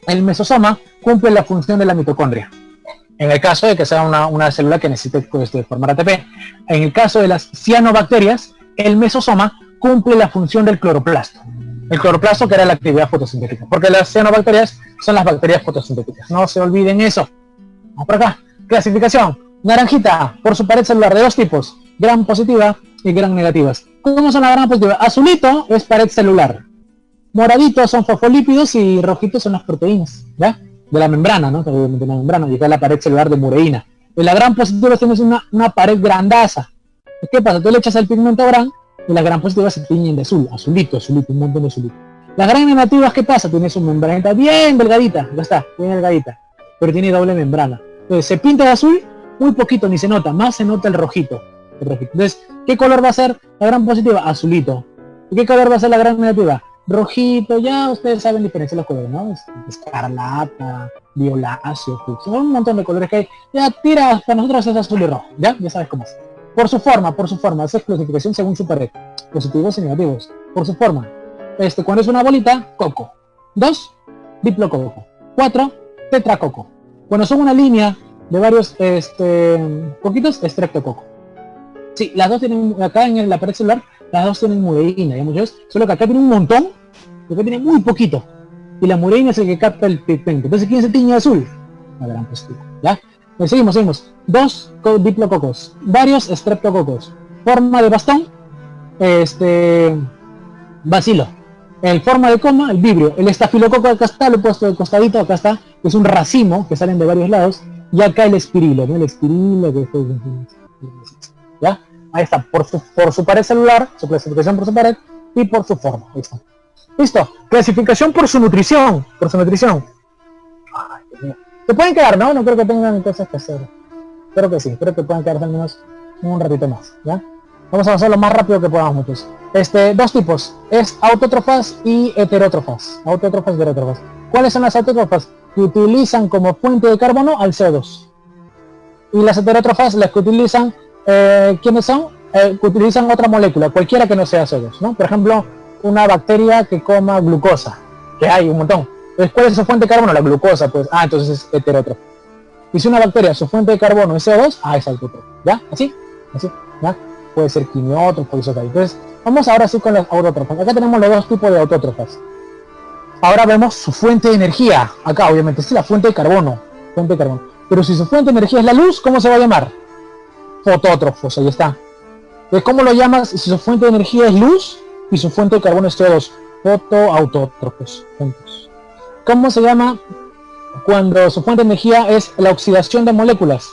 El mesosoma cumple la función de la mitocondria, en el caso de que sea una célula que necesite formar ATP. En el caso de las cianobacterias, el mesosoma cumple la función del cloroplasto. El cloroplasto que era la actividad fotosintética, porque las cianobacterias son las bacterias fotosintéticas, no se olviden eso. Vamos por acá, clasificación, naranjita, por su pared celular de dos tipos, gram positiva y gram negativas. ¿Cómo son las gram positivas? Azulito es pared celular, moradito son fosfolípidos y rojitos son las proteínas, ¿ya? De la membrana, ¿no? Obviamente la membrana, y acá la pared celular de mureína. En la gram positiva tienes una pared grandaza. ¿Qué pasa? Tú le echas el pigmento gram y las gram positivas se tiñen de azul, azulito, un montón de azulito. Las gram negativas, ¿qué pasa? Tienes una membranita bien delgadita, ya está, bien delgadita, pero tiene doble membrana. Entonces se pinta de azul, muy poquito, ni se nota, más se nota el rojito. Entonces, ¿qué color va a ser la gram positiva? Azulito. ¿Y qué color va a ser la gram negativa? Rojito. Ya ustedes saben diferenciar los colores, ¿no? Escarlata, violáceo, son un montón de colores que hay. Ya tira, para nosotros es azul y rojo, ¿ya? Ya sabes cómo es. Por su forma, esa es clasificación según su pared. Positivos y negativos. Por su forma. Cuando es una bolita, coco. 2, diplococo. 4, tetracoco. Cuando son una línea de varios poquitos, estreptococo. Sí, las dos tienen, acá en la pared celular, las dos tienen mureína, ya muchos, solo que acá tiene un montón, y acá tiene muy poquito. Y la mureína es el que capta el pigmento. Entonces, ¿quién se tiñe azul? La gran positiva, ¿ya? Pues seguimos. 2 diplococos, varios estreptococos. Forma de bastón, bacilo. El forma de coma, el vibrio. El estafilococo acá está, lo he puesto de costadito, acá está, que es un racimo que salen de varios lados. Y acá el espirilo, ¿no? El espirilo que ¿ya? Ahí está, por su pared celular, su clasificación por su pared y por su forma. Ahí está. Listo, clasificación por su nutrición. Ay, Dios mío. Se pueden quedar, ¿no? No creo que tengan cosas que hacer. Espero que sí, espero que puedan quedarse al menos un ratito más, ¿ya? Vamos a avanzar lo más rápido que podamos, muchos. Dos tipos, es autótrofas y heterótrofas. Autótrofas y heterótrofas. ¿Cuáles son las autótrofas? Que utilizan como fuente de carbono al CO2. Y las heterótrofas, las que utilizan, ¿quiénes son? Que utilizan otra molécula, cualquiera que no sea CO2, ¿no? Por ejemplo, una bacteria que coma glucosa, que hay un montón. Entonces, ¿cuál es su fuente de carbono? La glucosa, pues, entonces es heterótrofa. Y si una bacteria, su fuente de carbono es CO2, es autótrofa, ¿ya? ¿Así? ¿Ya? Puede ser quimiótrofa, isotópico. Entonces, vamos ahora sí con las autótrofas. Acá tenemos los dos tipos de autótrofas. Ahora vemos su fuente de energía. Acá, obviamente, es la fuente de carbono. Pero si su fuente de energía es la luz, ¿cómo se va a llamar? Fotótrofos, ahí está. Entonces, ¿cómo lo llamas si su fuente de energía es luz y su fuente de carbono es CO2? fotoautótrofos. ¿Cómo se llama cuando su fuente de energía es la oxidación de moléculas?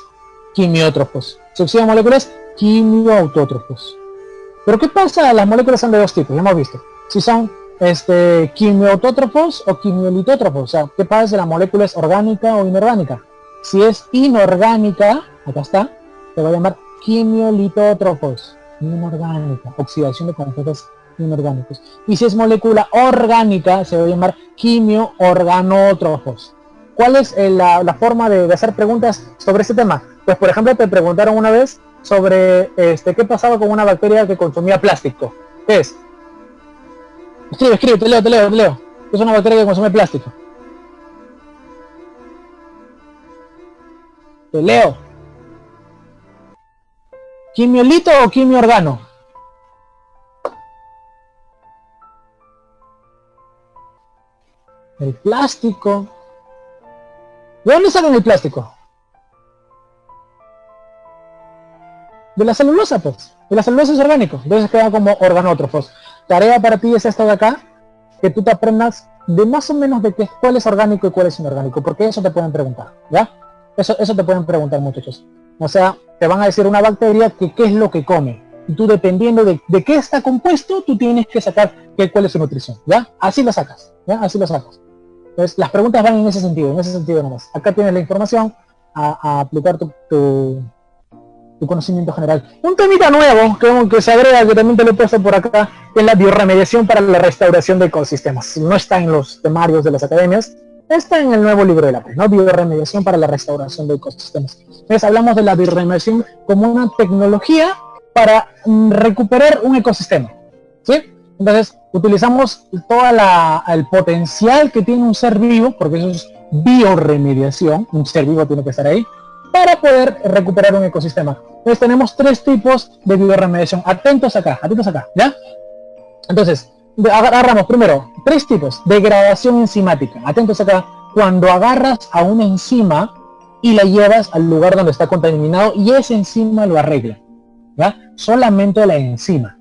Quimiótrofos. Se oxidan moléculas, quimioautótrofos. Pero ¿qué pasa? Las moléculas son de dos tipos, ya hemos visto. Si son quimioautótrofos o quimiolitótrofos. O sea, ¿qué pasa si la molécula es orgánica o inorgánica? Si es inorgánica, acá está, se va a llamar quimiolitótrofos. Inorgánica, oxidación de compuestos inorgánicos. Y si es molécula orgánica, se va a llamar quimioorganótrofos. ¿Cuál es la forma de hacer preguntas sobre este tema? Pues por ejemplo te preguntaron una vez sobre qué pasaba con una bacteria que consumía plástico. ¿Qué es? Escribe, te leo. Es una bacteria que consume plástico. Te leo. ¿Quimiolito o quimioorgano? El plástico. ¿De dónde sale el plástico? De la celulosa, pues. Y la celulosa es orgánico, entonces queda como organótrofos. Tarea para ti es esta de acá, que tú te aprendas de más o menos de cuál es orgánico y cuál es inorgánico, porque eso te pueden preguntar, ¿ya? Eso te pueden preguntar, muchachos. O sea, te van a decir una bacteria que qué es lo que come. Y tú, dependiendo de qué está compuesto, tú tienes que sacar cuál es su nutrición, ¿ya? Así lo sacas, ¿ya? Así lo sacas. Entonces, las preguntas van en ese sentido nomás. Acá tienes la información a aplicar tu conocimiento general. Un temita nuevo que se agrega, que también te lo he puesto por acá, es la bioremediación para la restauración de ecosistemas. No está en los temarios de las academias, está en el nuevo libro de la PES, ¿no? Bioremediación para la restauración de ecosistemas. Entonces hablamos de la bioremediación como una tecnología para recuperar un ecosistema, ¿sí? Entonces utilizamos todo el potencial que tiene un ser vivo, porque eso es bioremediación, un ser vivo tiene que estar ahí, para poder recuperar un ecosistema. Entonces tenemos tres tipos de bioremediación. Atentos acá, ¿ya? Entonces, agarramos primero tres tipos. Degradación enzimática. Atentos acá. Cuando agarras a una enzima y la llevas al lugar donde está contaminado y esa enzima lo arregla, ¿ya? Solamente la enzima,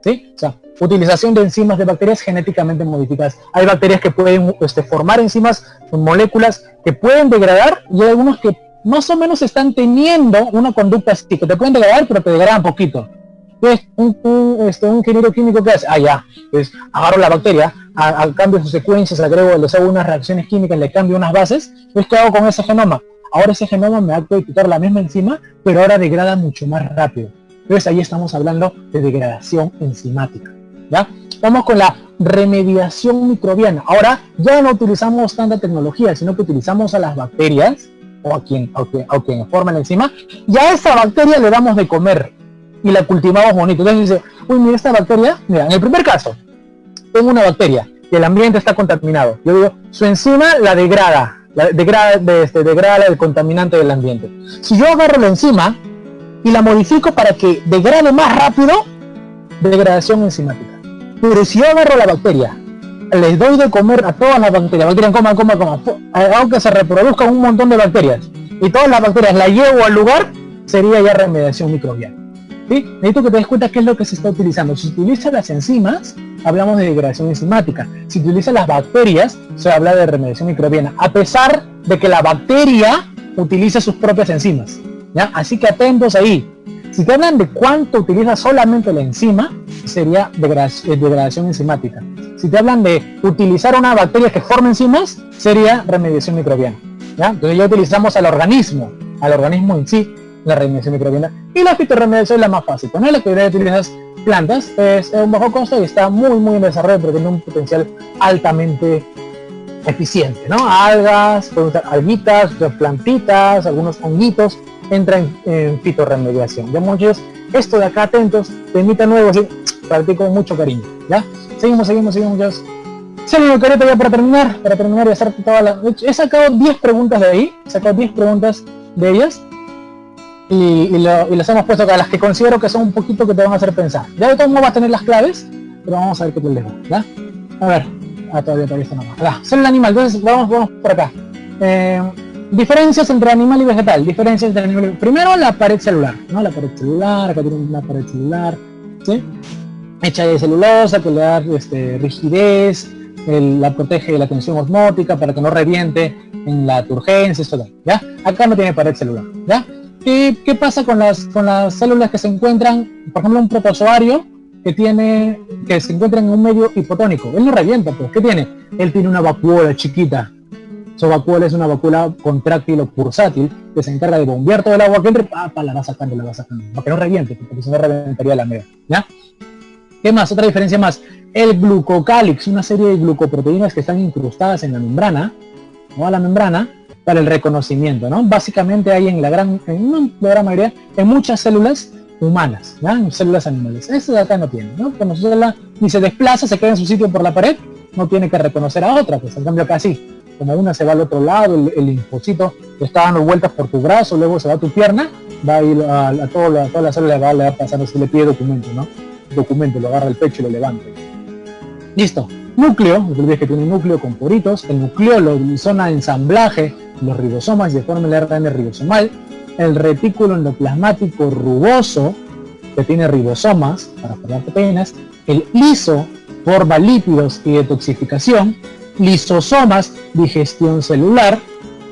¿sí? O sea, utilización de enzimas de bacterias genéticamente modificadas. Hay bacterias que pueden formar enzimas, moléculas que pueden degradar, y hay algunos que más o menos están teniendo una conducta así, que te pueden degradar, pero te degradan poquito. Entonces, un ingeniero químico, ¿qué hace? Pues agarro la bacteria, cambio sus secuencias, les hago unas reacciones químicas, le cambio unas bases, pues ¿qué hago con ese genoma? Ahora ese genoma me va a codificar la misma enzima, pero ahora degrada mucho más rápido. Entonces ahí estamos hablando de degradación enzimática, ¿ya? Vamos con la remediación microbiana. Ahora ya no utilizamos tanta tecnología, sino que utilizamos a las bacterias, o a quien forma la enzima, y a esa bacteria le damos de comer y la cultivamos bonito. Entonces dice, uy, mira esta bacteria, mira, en el primer caso, tengo una bacteria y el ambiente está contaminado. Yo digo, su enzima la degrada el contaminante del ambiente. Si yo agarro la enzima y la modifico para que degrade más rápido, degradación enzimática. Pero si yo agarro la bacteria, les doy de comer a todas las bacterias, coma, hago que se reproduzcan un montón de bacterias, y todas las bacterias las llevo al lugar, sería ya remediación microbiana, ¿sí? Necesito que te des cuenta qué es lo que se está utilizando. Si se utiliza las enzimas, hablamos de degradación enzimática. Si se utiliza las bacterias, se habla de remediación microbiana, a pesar de que la bacteria utiliza sus propias enzimas, ¿ya? Así que atentos ahí. Si te hablan de cuánto utiliza solamente la enzima, sería degradación enzimática. Si te hablan de utilizar una bacteria que forma enzimas, sería remediación microbiana, ¿ya? Entonces ya utilizamos al organismo en sí, la remediación microbiana. Y la fitorremediación es la más fácil, ¿no? La que utilizas plantas, es un bajo costo y está muy en desarrollo, pero tiene un potencial altamente eficiente, ¿no? Algas, pueden usar alguitas, plantitas, algunos honguitos, entran en fitorremediación. Ya muchos, esto de acá, atentos, temita nuevo, ¿sí? Practico con mucho cariño, ¿ya? Seguimos muchachos. Seguimos, Careta, ya para terminar y hacer toda la... He sacado 10 preguntas de ahí, de ellas, y las hemos puesto acá, las que considero que son un poquito que te van a hacer pensar. Ya de todos modos vas a tener las claves, pero vamos a ver qué te les va, ¿ya? A ver, todavía está nomás. Célula animal, entonces vamos por acá. Diferencias entre animal y vegetal. Primero la pared celular, ¿no? La pared celular, acá tiene una pared celular, ¿sí? hecha de celulosa, que le da rigidez, la protege de la tensión osmótica para que no reviente en la turgencia, esto, ¿ya? Acá no tiene pared celular, ¿ya? ¿Qué pasa con las células que se encuentran, por ejemplo, un protozoario que se encuentra en un medio hipotónico? Él no revienta, pues, ¿qué tiene? Él tiene una vacuola chiquita. Su vacuola es una vacuola contráctil o pursátil que se encarga de bombear todo el agua que entre, la va sacando, para que no reviente, porque si no reventaría la media, ¿ya? ¿Qué más? Otra diferencia más. El glucocálix, una serie de glucoproteínas que están incrustadas en la membrana, ¿no? A la membrana, para el reconocimiento, ¿no? Básicamente hay en la gran mayoría, en muchas células humanas, ¿ya? En células animales. Eso de acá no tiene, ¿no? Cuando su célula ni se desplaza, se queda en su sitio por la pared, no tiene que reconocer a otra, pues en cambio acá sí. Como una se va al otro lado, el linfocito está dando vueltas por tu brazo, luego se va a tu pierna, va a ir a toda la célula, le va a pasar, si le pide documento, ¿no? Documento, lo agarra el pecho y lo levanta. Listo. Núcleo, no te olvides que tiene un núcleo con poritos, el nucleolo, zona de ensamblaje, los ribosomas y forma el ARN ribosomal, el retículo endoplasmático rugoso, que tiene ribosomas para formar proteínas, el liso forma lípidos y detoxificación, lisosomas, digestión celular,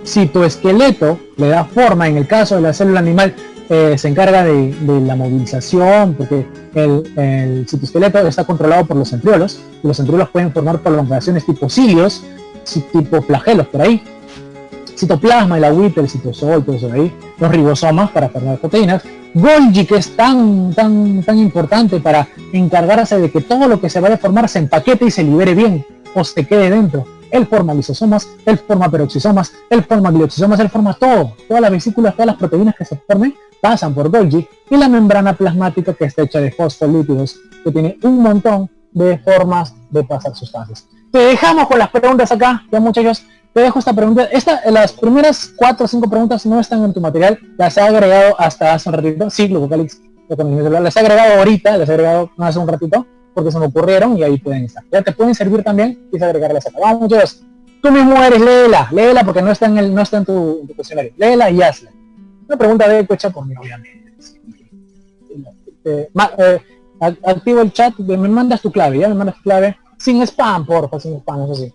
citoesqueleto, le da forma, en el caso de la célula animal, se encarga de la movilización, porque el citoesqueleto está controlado por los centriolos, y los centriolos pueden formar prolongaciones tipo cilios, tipo flagelos por ahí, citoplasma, el agüita, el citosol, todo eso de ahí, los ribosomas para formar proteínas, Golgi, que es tan importante para encargarse de que todo lo que se vaya a formar se empaquete y se libere bien, o se quede dentro. Él forma lisosomas, él forma peroxisomas, él forma glioxisomas, él forma todo. Todas las vesículas, todas las proteínas que se formen pasan por Golgi, y la membrana plasmática, que está hecha de fosfolípidos, que tiene un montón de formas de pasar sustancias. Te dejamos con las preguntas acá, ya muchachos. Te dejo esta pregunta. Las primeras 4 o 5 preguntas no están en tu material, las he agregado hasta hace un ratito. Sí, Glucocálix, las he agregado ahorita, las he agregado hace un ratito, porque se me ocurrieron y ahí pueden estar. Ya te pueden servir también, quise agregarlas acá. Vamos, muchachos. Tú mismo eres, léela porque no está en tu cuestionario. Léela y hazla. Una pregunta de eco hecha por mí, obviamente. Activo el chat, me mandas tu clave, ya me mandas tu clave. Sin spam, porfa, sin spam, eso sí.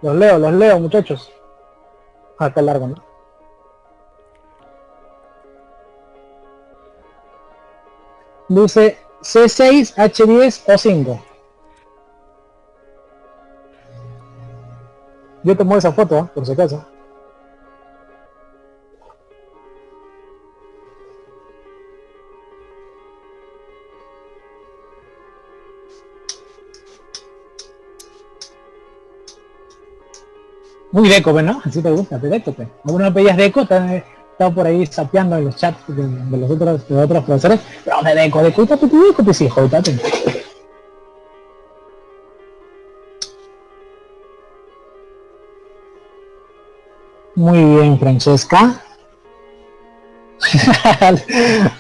Los leo, muchachos. Acá largo, ¿no? Dice C6, H10 o 5. Yo tomo esa foto, por si acaso. Muy deco, ¿no? Así te gusta, te deco, Algunos no pedías deco, estaba por ahí sapeando en los chats de los otros profesores, pero de deco, tate tu deco, pues hijo, tate. Muy bien, Francesca.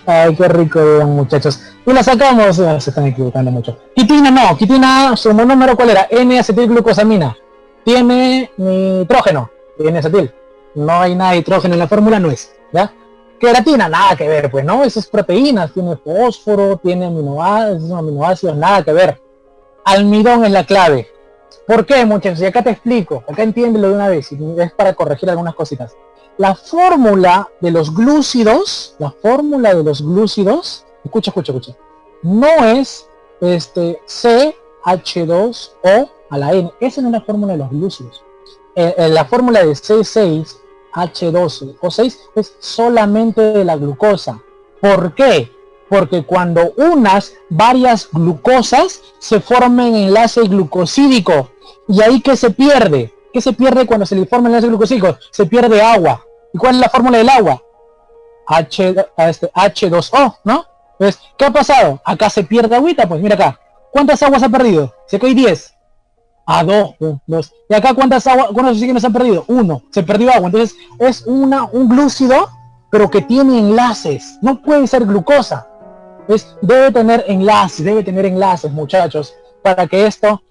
Ay, qué rico, muchachos. Y la sacamos, se están equivocando mucho. Quitina no, quitina, su monómero, ¿cuál era? N-acetilglucosamina. Tiene nitrógeno, tiene acetil. No hay nada de nitrógeno en la fórmula, no es, ¿ya? Queratina, nada que ver, pues, ¿no? Esas proteínas, tiene fósforo, tiene aminoácidos, nada que ver. Almidón es la clave. ¿Por qué, muchachos? Y acá te explico, acá entiéndelo de una vez, y es para corregir algunas cositas. La fórmula de los glúcidos, escucha, no es CH2O a la N, esa no es la fórmula de los glúcidos. La fórmula de C6H12O6 es solamente de la glucosa. ¿Por qué? Porque cuando unas varias glucosas se forman enlace glucosídico, y ahí ¿qué se pierde? ¿Qué se pierde cuando se le forma enlace glucosídico? Se pierde agua. ¿Y cuál es la fórmula del agua? H2O, ¿no? Entonces, ¿qué ha pasado? Acá se pierde agüita, pues mira acá. ¿Cuántas aguas ha perdido? Si acá hay 10. A 2. ¿Y acá cuántos oxígenos han perdido? 1. Se perdió agua. Entonces es un glúcido, pero que tiene enlaces. No puede ser glucosa. Debe tener enlaces, muchachos, para que esto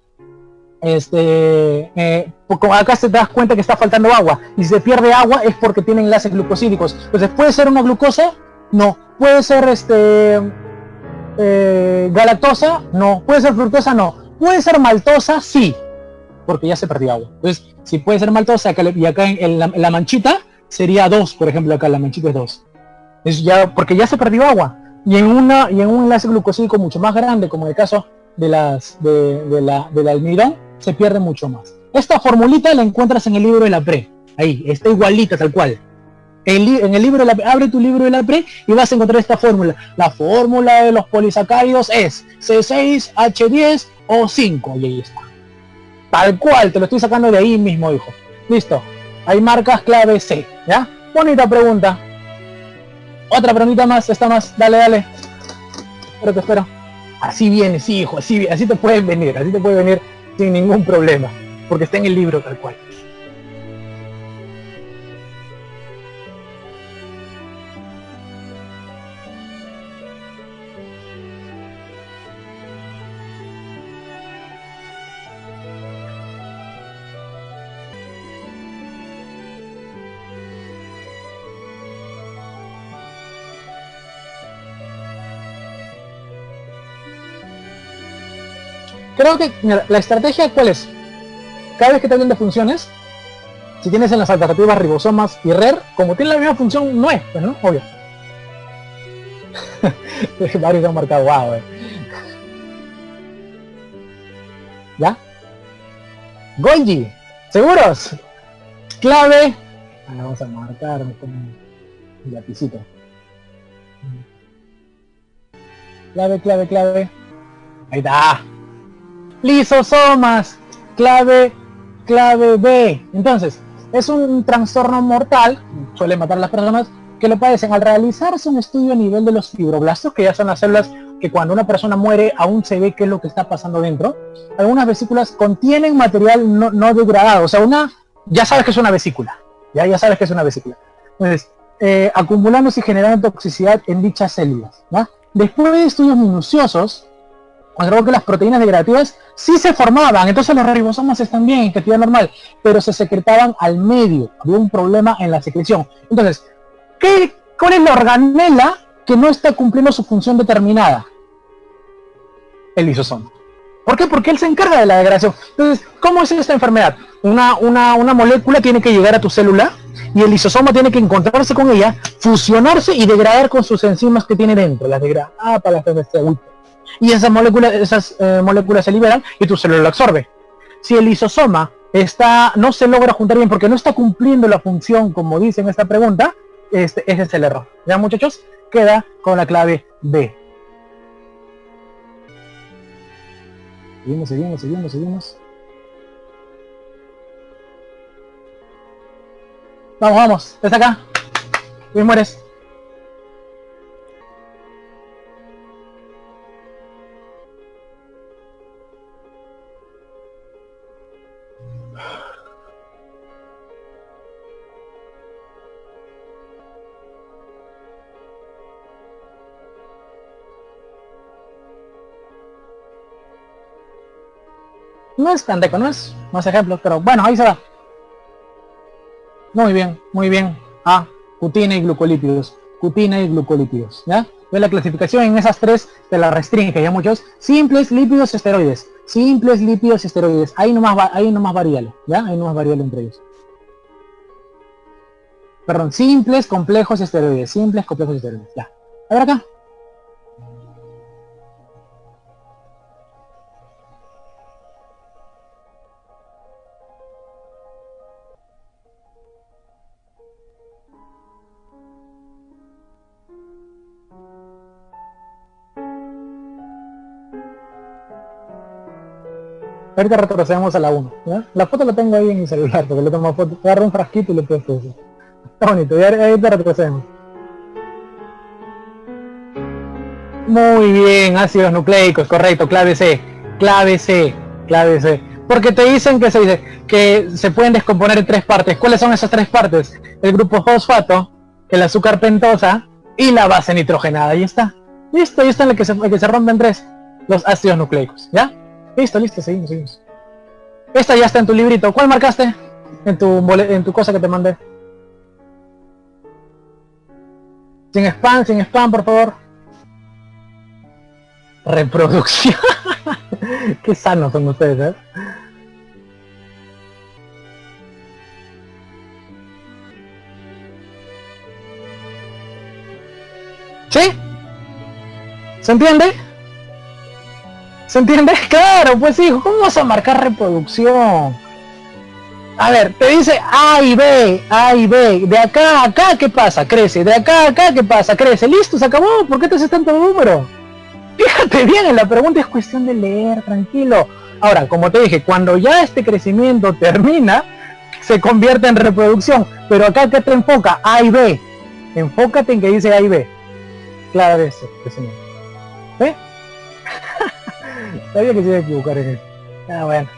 Acá se te das cuenta que está faltando agua, y si se pierde agua es porque tiene enlaces glucosídicos. Entonces, ¿puede ser una glucosa? No. ¿Puede ser galactosa? No. ¿Puede ser fructosa? No. ¿Puede ser maltosa? Sí, porque ya se perdió agua. Entonces, si puede ser maltosa, y acá en la manchita sería 2, por ejemplo, acá la manchita es 2. Es ya, porque ya se perdió agua. Y en un enlace glucosídico mucho más grande, como en el caso del almidón, se pierde mucho más. Esta formulita la encuentras en el libro de la pre. Ahí, está igualita, tal cual. En el libro de la pre, abre tu libro de la pre y vas a encontrar esta fórmula. La fórmula de los polisacáridos es C6H10O5. Y ahí está. Tal cual, te lo estoy sacando de ahí mismo, hijo. Listo. Hay marcas clave C, ¿ya? Bonita pregunta. Otra preguntita más, esta más. Dale, dale. Pero te espero. Así viene, sí, hijo, así te puedes venir, sin ningún problema, porque está en el libro tal cual. Creo que, mira, la estrategia, ¿cuál es? Cada vez que te hablen de funciones, si tienes en las alternativas ribosomas y RER, como tiene la misma función, no es, pues, ¿no? Obvio. Varios han marcado, wow, ¿Ya? Gonji, ¿seguros? Clave. Vamos a marcar con un lapicito. Clave. Ahí está. Lisosomas, clave B. Entonces, es un trastorno mortal, suele matar a las personas, que le padecen al realizarse un estudio a nivel de los fibroblastos, que ya son las células que cuando una persona muere aún se ve qué es lo que está pasando dentro. Algunas vesículas contienen material no degradado, o sea, ya sabes que es una vesícula, ya sabes que es una vesícula. Entonces, acumulándose y generando toxicidad en dichas células, ¿ya? Después de estudios minuciosos, observó que las proteínas degradativas sí se formaban, entonces los ribosomas están bien en cantidad normal, pero se secretaban al medio, había un problema en la secreción. Entonces, ¿cuál es la organela que no está cumpliendo su función determinada? El lisosoma. ¿Por qué? Porque él se encarga de la degradación. Entonces, ¿cómo es esta enfermedad? Una molécula tiene que llegar a tu célula y el lisosoma tiene que encontrarse con ella, fusionarse y degradar con sus enzimas que tiene dentro, las degrada para las y esas moléculas se liberan y tu célula lo absorbe. Si el lisosoma no se logra juntar bien porque no está cumpliendo la función como dice en esta pregunta, ese es el error. ¿Ya, muchachos? Queda con la clave B. Seguimos. Vamos, desde acá. Luis mueres. No es tan deco, no es más ejemplos, pero bueno, ahí se va. Muy bien. Cutina y glucolípidos, ¿ya? Ve la clasificación en esas tres, te la restringe, ya muchos. Simples, lípidos, esteroides. Ahí nomás varíalo, ¿ya? Ahí nomás varíalo entre ellos. Perdón, simples, complejos, esteroides. Ya. A ver acá. Ahorita retrocedemos a la 1, ¿ya? La foto la tengo ahí en mi celular, porque le tomo foto, agarro un frasquito y le pongo eso. Está bonito, y ahorita retrocedemos. Muy bien, ácidos nucleicos, correcto, clave C. Porque te dicen que se pueden descomponer en 3 partes. ¿Cuáles son esas 3 partes? El grupo fosfato, el azúcar pentosa y la base nitrogenada. Ahí está. Listo, ahí está en el que se rompen 3. Los ácidos nucleicos, ¿ya? Listo, seguimos. Esta ya está en tu librito. ¿Cuál marcaste? En tu cosa que te mandé. Sin spam, por favor. Reproducción. Qué sanos son ustedes, ¿eh? ¿Sí? ¿Se entiende? ¿Se entiende? Claro, pues hijo, ¿cómo vas a marcar reproducción? A ver, te dice A y B, A y B. De acá a acá, ¿qué pasa? Crece. De acá a acá, ¿qué pasa? Crece. Listo, se acabó. ¿Por qué te haces tanto número? Fíjate bien, en la pregunta es cuestión de leer, tranquilo. Ahora, como te dije, cuando ya este crecimiento termina, se convierte en reproducción. Pero acá, ¿qué te enfoca? A y B. Enfócate en que dice A y B. Claro, eso, crecimiento. ¿Eh? Sabía que se iba a equivocar en eso. Ah, bueno.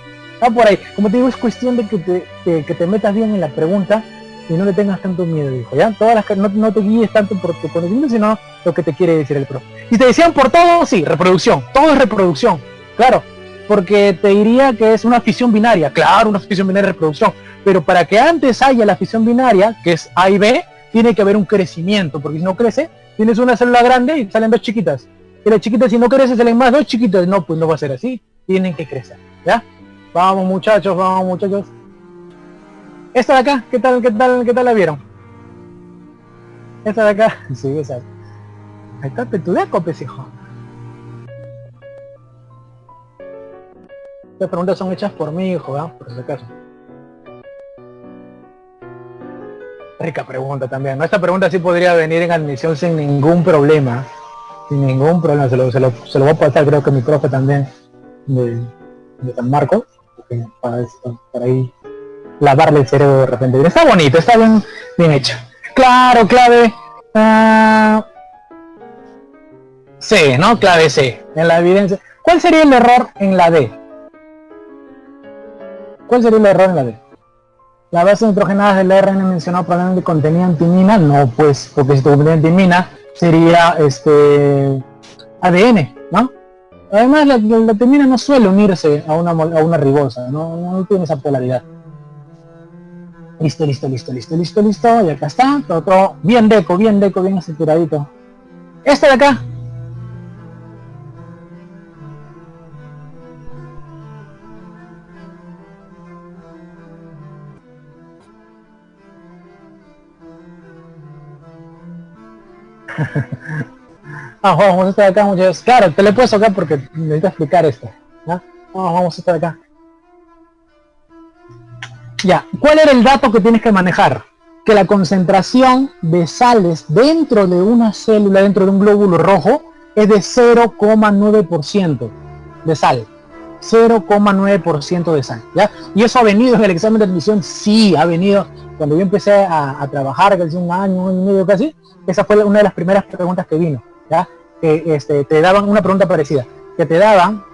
Ah, por ahí. Como te digo, es cuestión de que te metas bien en la pregunta y no le tengas tanto miedo, hijo, ¿ya? Todas las no te guíes tanto por tu conocimiento, sino lo que te quiere decir el profe. Y te decían por todo, sí, reproducción. Todo es reproducción. Claro. Porque te diría que es una fisión binaria. Claro, una fisión binaria de reproducción. Pero para que antes haya la fisión binaria, que es A y B, tiene que haber un crecimiento. Porque si no crece, tienes una célula grande y salen dos chiquitas. Y las chiquitas, si no crece, salen más dos chiquitas. No, pues no va a ser así. Tienen que crecer. ¿Ya? Vamos muchachos, vamos muchachos. Esta de acá, ¿qué tal la vieron? Esta de acá, sí, esa. Ahí está, petudeco, pues, hijo. Estas preguntas son hechas por mí, hijo, ¿eh? Por si acaso. Rica pregunta también, ¿no? Esta pregunta sí podría venir en admisión sin ningún problema. Sin ningún problema, se lo voy a pasar, creo que mi profe también, de San Marcos, para ahí lavarle el cerebro de repente. Está bonito, está bien hecho. Claro, clave C, ¿no? Clave C, en la evidencia. ¿Cuál sería el error en la D? ¿Cuál sería el error en la D? La base nitrogenada del ARN mencionado probablemente contenía timina. No, pues, porque si contenía timina sería ADN, ¿no? Además la timina no suele unirse a una ribosa, no tiene esa polaridad. Listo, y acá está, todo bien deco, bien aseguradito. Este de acá. Vamos a estar acá, muchachos. Claro, te lo he puesto acá porque necesito explicar esto, ¿ya? Vamos a estar acá. Ya, ¿cuál era el dato que tienes que manejar? Que la concentración de sales dentro de una célula, dentro de un glóbulo rojo, es de 0,9% de sal. 0,9% de sal, ¿ya? Y eso ha venido en el examen de admisión, sí, ha venido. Cuando yo empecé a trabajar, que hace un año y medio casi, esa fue una de las primeras preguntas que vino, ¿ya? Que te daban una pregunta parecida, que te daban,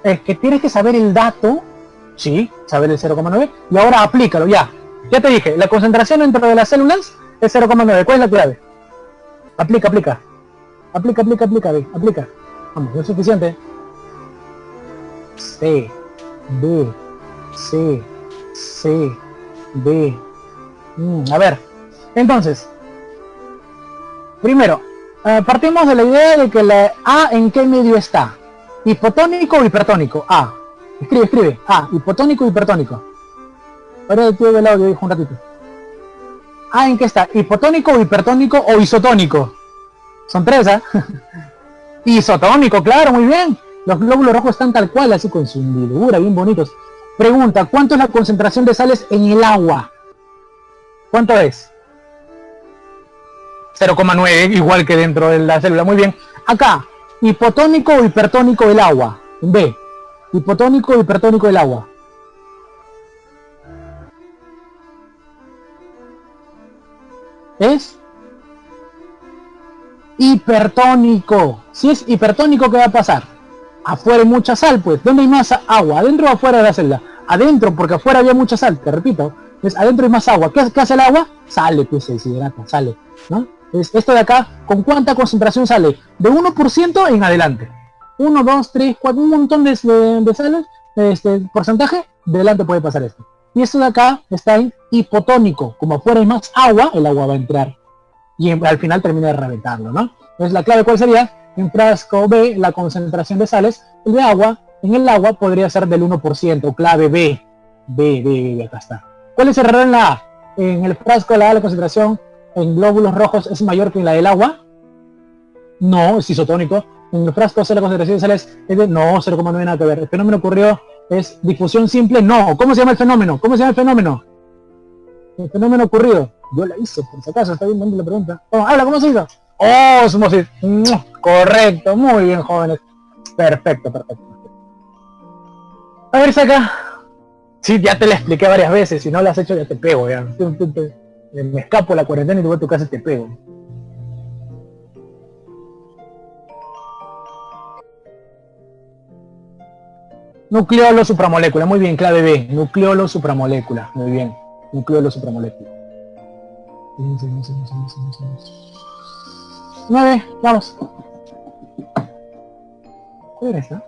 que tienes que saber el dato, sí, saber el 0,9, y ahora aplícalo, ya te dije, la concentración dentro de las células es 0,9, ¿cuál es la clave? Aplica, vamos, no es suficiente. C, D, a ver, entonces, primero, partimos de la idea de que la A en qué medio está, hipotónico o hipertónico. A, escribe, A, hipotónico o hipertónico. Ahora te doy el audio, dijo un ratito. A en qué está, hipotónico o hipertónico o isotónico. Son tres, ¿eh? Isotónico, claro, muy bien. Los glóbulos rojos están tal cual, así con su hendidura, bien bonitos. Pregunta, ¿cuánto es la concentración de sales en el agua? ¿Cuánto es? 0,9, igual que dentro de la célula. Muy bien. Acá, hipotónico o hipertónico el agua. B. Hipotónico o hipertónico el agua. Es hipertónico. Si es hipertónico, ¿qué va a pasar? Afuera hay mucha sal, pues. ¿Dónde hay más agua? ¿Adentro o afuera de la célula? Adentro, porque afuera había mucha sal, te repito. Pues adentro hay más agua. ¿Qué hace el agua? Sale, pues se deshidrata, sale, ¿no? Esto de acá, ¿con cuánta concentración sale? De 1% en adelante. 1, 2, 3, 4, un montón de sales, porcentaje, delante puede pasar esto. Y esto de acá está en hipotónico. Como afuera hay más agua, el agua va a entrar. Y al final termina de reventarlo, ¿no? Entonces la clave, ¿cuál sería? En frasco B, la concentración de sales, el de agua, en el agua podría ser del 1%. Clave B. B, acá está. ¿Cuál es el error en la A? En el frasco de la A, la concentración en glóbulos rojos es mayor que en la del agua. No, es isotónico. En el frasco C la concentración de sales es de... No, 0,9 nada que ver. El fenómeno ocurrió, es difusión simple. No. ¿Cómo se llama el fenómeno? ¿Cómo se llama el fenómeno? El fenómeno ocurrido. Yo la hice, por si acaso, está bien dando la pregunta. Oh, habla, ¿cómo se hizo? Ósmosis. Correcto, muy bien, jóvenes. Perfecto. A ver, saca. Sí, ya te la expliqué varias veces. Si no la has hecho, ya te pego. Ya. Me escapo la cuarentena y te voy a tu casa y te pego. Nucleolo supramolécula, muy bien, clave B. Nucleolo supramolécula, muy bien. Nucleolo supramolécula. 9, vamos. ¿Cuál era esa?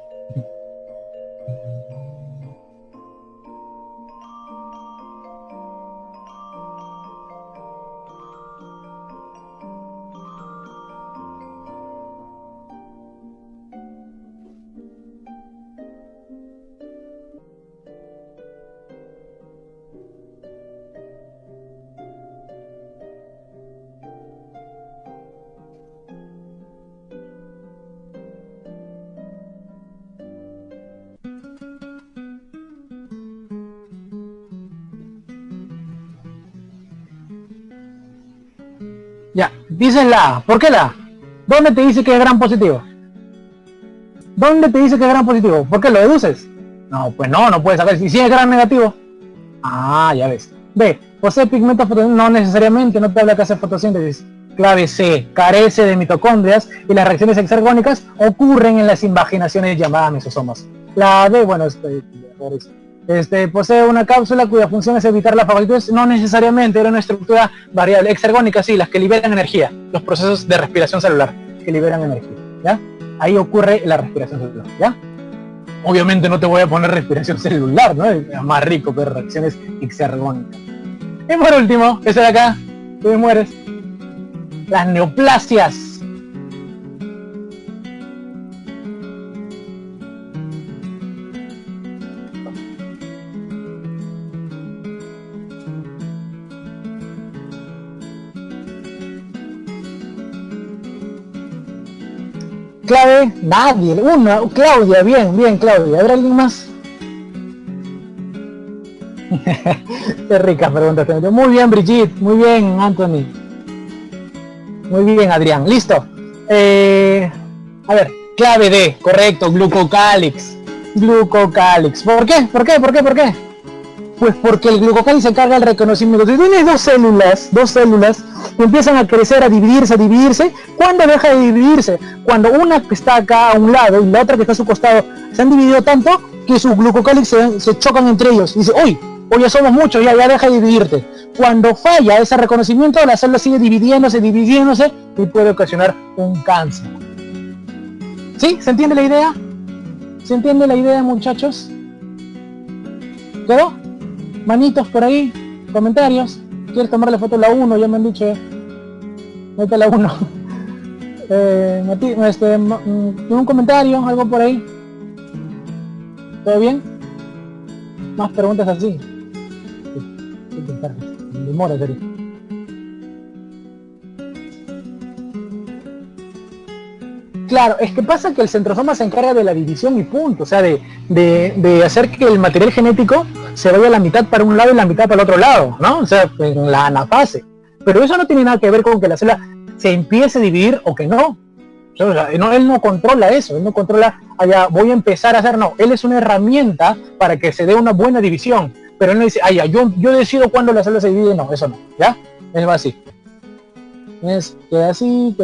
Ya, dice la A. ¿Por qué la A? ¿Dónde te dice que es gran positivo? ¿Dónde te dice que es gran positivo? ¿Por qué lo deduces? No, pues no puedes saber. ¿Y si es gran negativo? Ah, ya ves. B. Posee pigmentos fotosíntesis. No necesariamente, no te habla que hace fotosíntesis. Clave C. Carece de mitocondrias y las reacciones exergónicas ocurren en las invaginaciones llamadas mesosomas. La B, bueno, posee una cápsula cuya función es evitar la fagocitosis. No necesariamente, era una estructura variable. Exergónica, sí, las que liberan energía. Los procesos de respiración celular que liberan energía, ¿ya? Ahí ocurre la respiración celular, ¿ya? Obviamente no te voy a poner respiración celular, ¿no? Es más rico, pero reacciones exergónicas. Y por último, ese de acá, tú mueres. Las neoplasias. Clave, nadie, una, Claudia, bien Claudia, ¿habrá alguien más? Qué rica pregunta. Muy bien Brigitte, muy bien Anthony, muy bien Adrián, listo. A ver, clave D, correcto, glucocálix. ¿Por qué? Pues porque el glucocálix se encarga del reconocimiento. Si tienes dos células que empiezan a crecer, a dividirse, ¿cuándo deja de dividirse? Cuando una que está acá a un lado y la otra que está a su costado se han dividido tanto que sus glucocálix se chocan entre ellos. Y dice, hoy ya somos muchos, ya deja de dividirte. Cuando falla ese reconocimiento, la célula sigue dividiéndose y puede ocasionar un cáncer. ¿Sí? ¿Se entiende la idea? ¿Se entiende la idea, muchachos? ¿Quedó? Manitos por ahí, comentarios. ¿Quieres tomarle foto a la 1? Ya me han dicho. Mete la 1. ¿Un comentario? ¿Algo por ahí? ¿Todo bien? Más preguntas así. Demora, serio. Claro, es que pasa que el centrosoma se encarga de la división y punto, o sea, de hacer que el material genético se vaya a la mitad para un lado y la mitad para el otro lado, ¿no? O sea, en la anafase. Pero eso no tiene nada que ver con que la célula se empiece a dividir o que no. O sea, él no controla eso, él no controla, voy a empezar a hacer, no. Él es una herramienta para que se dé una buena división. Pero él no dice, yo decido cuándo la célula se divide, no, eso no, ¿ya? Es así. Queda así.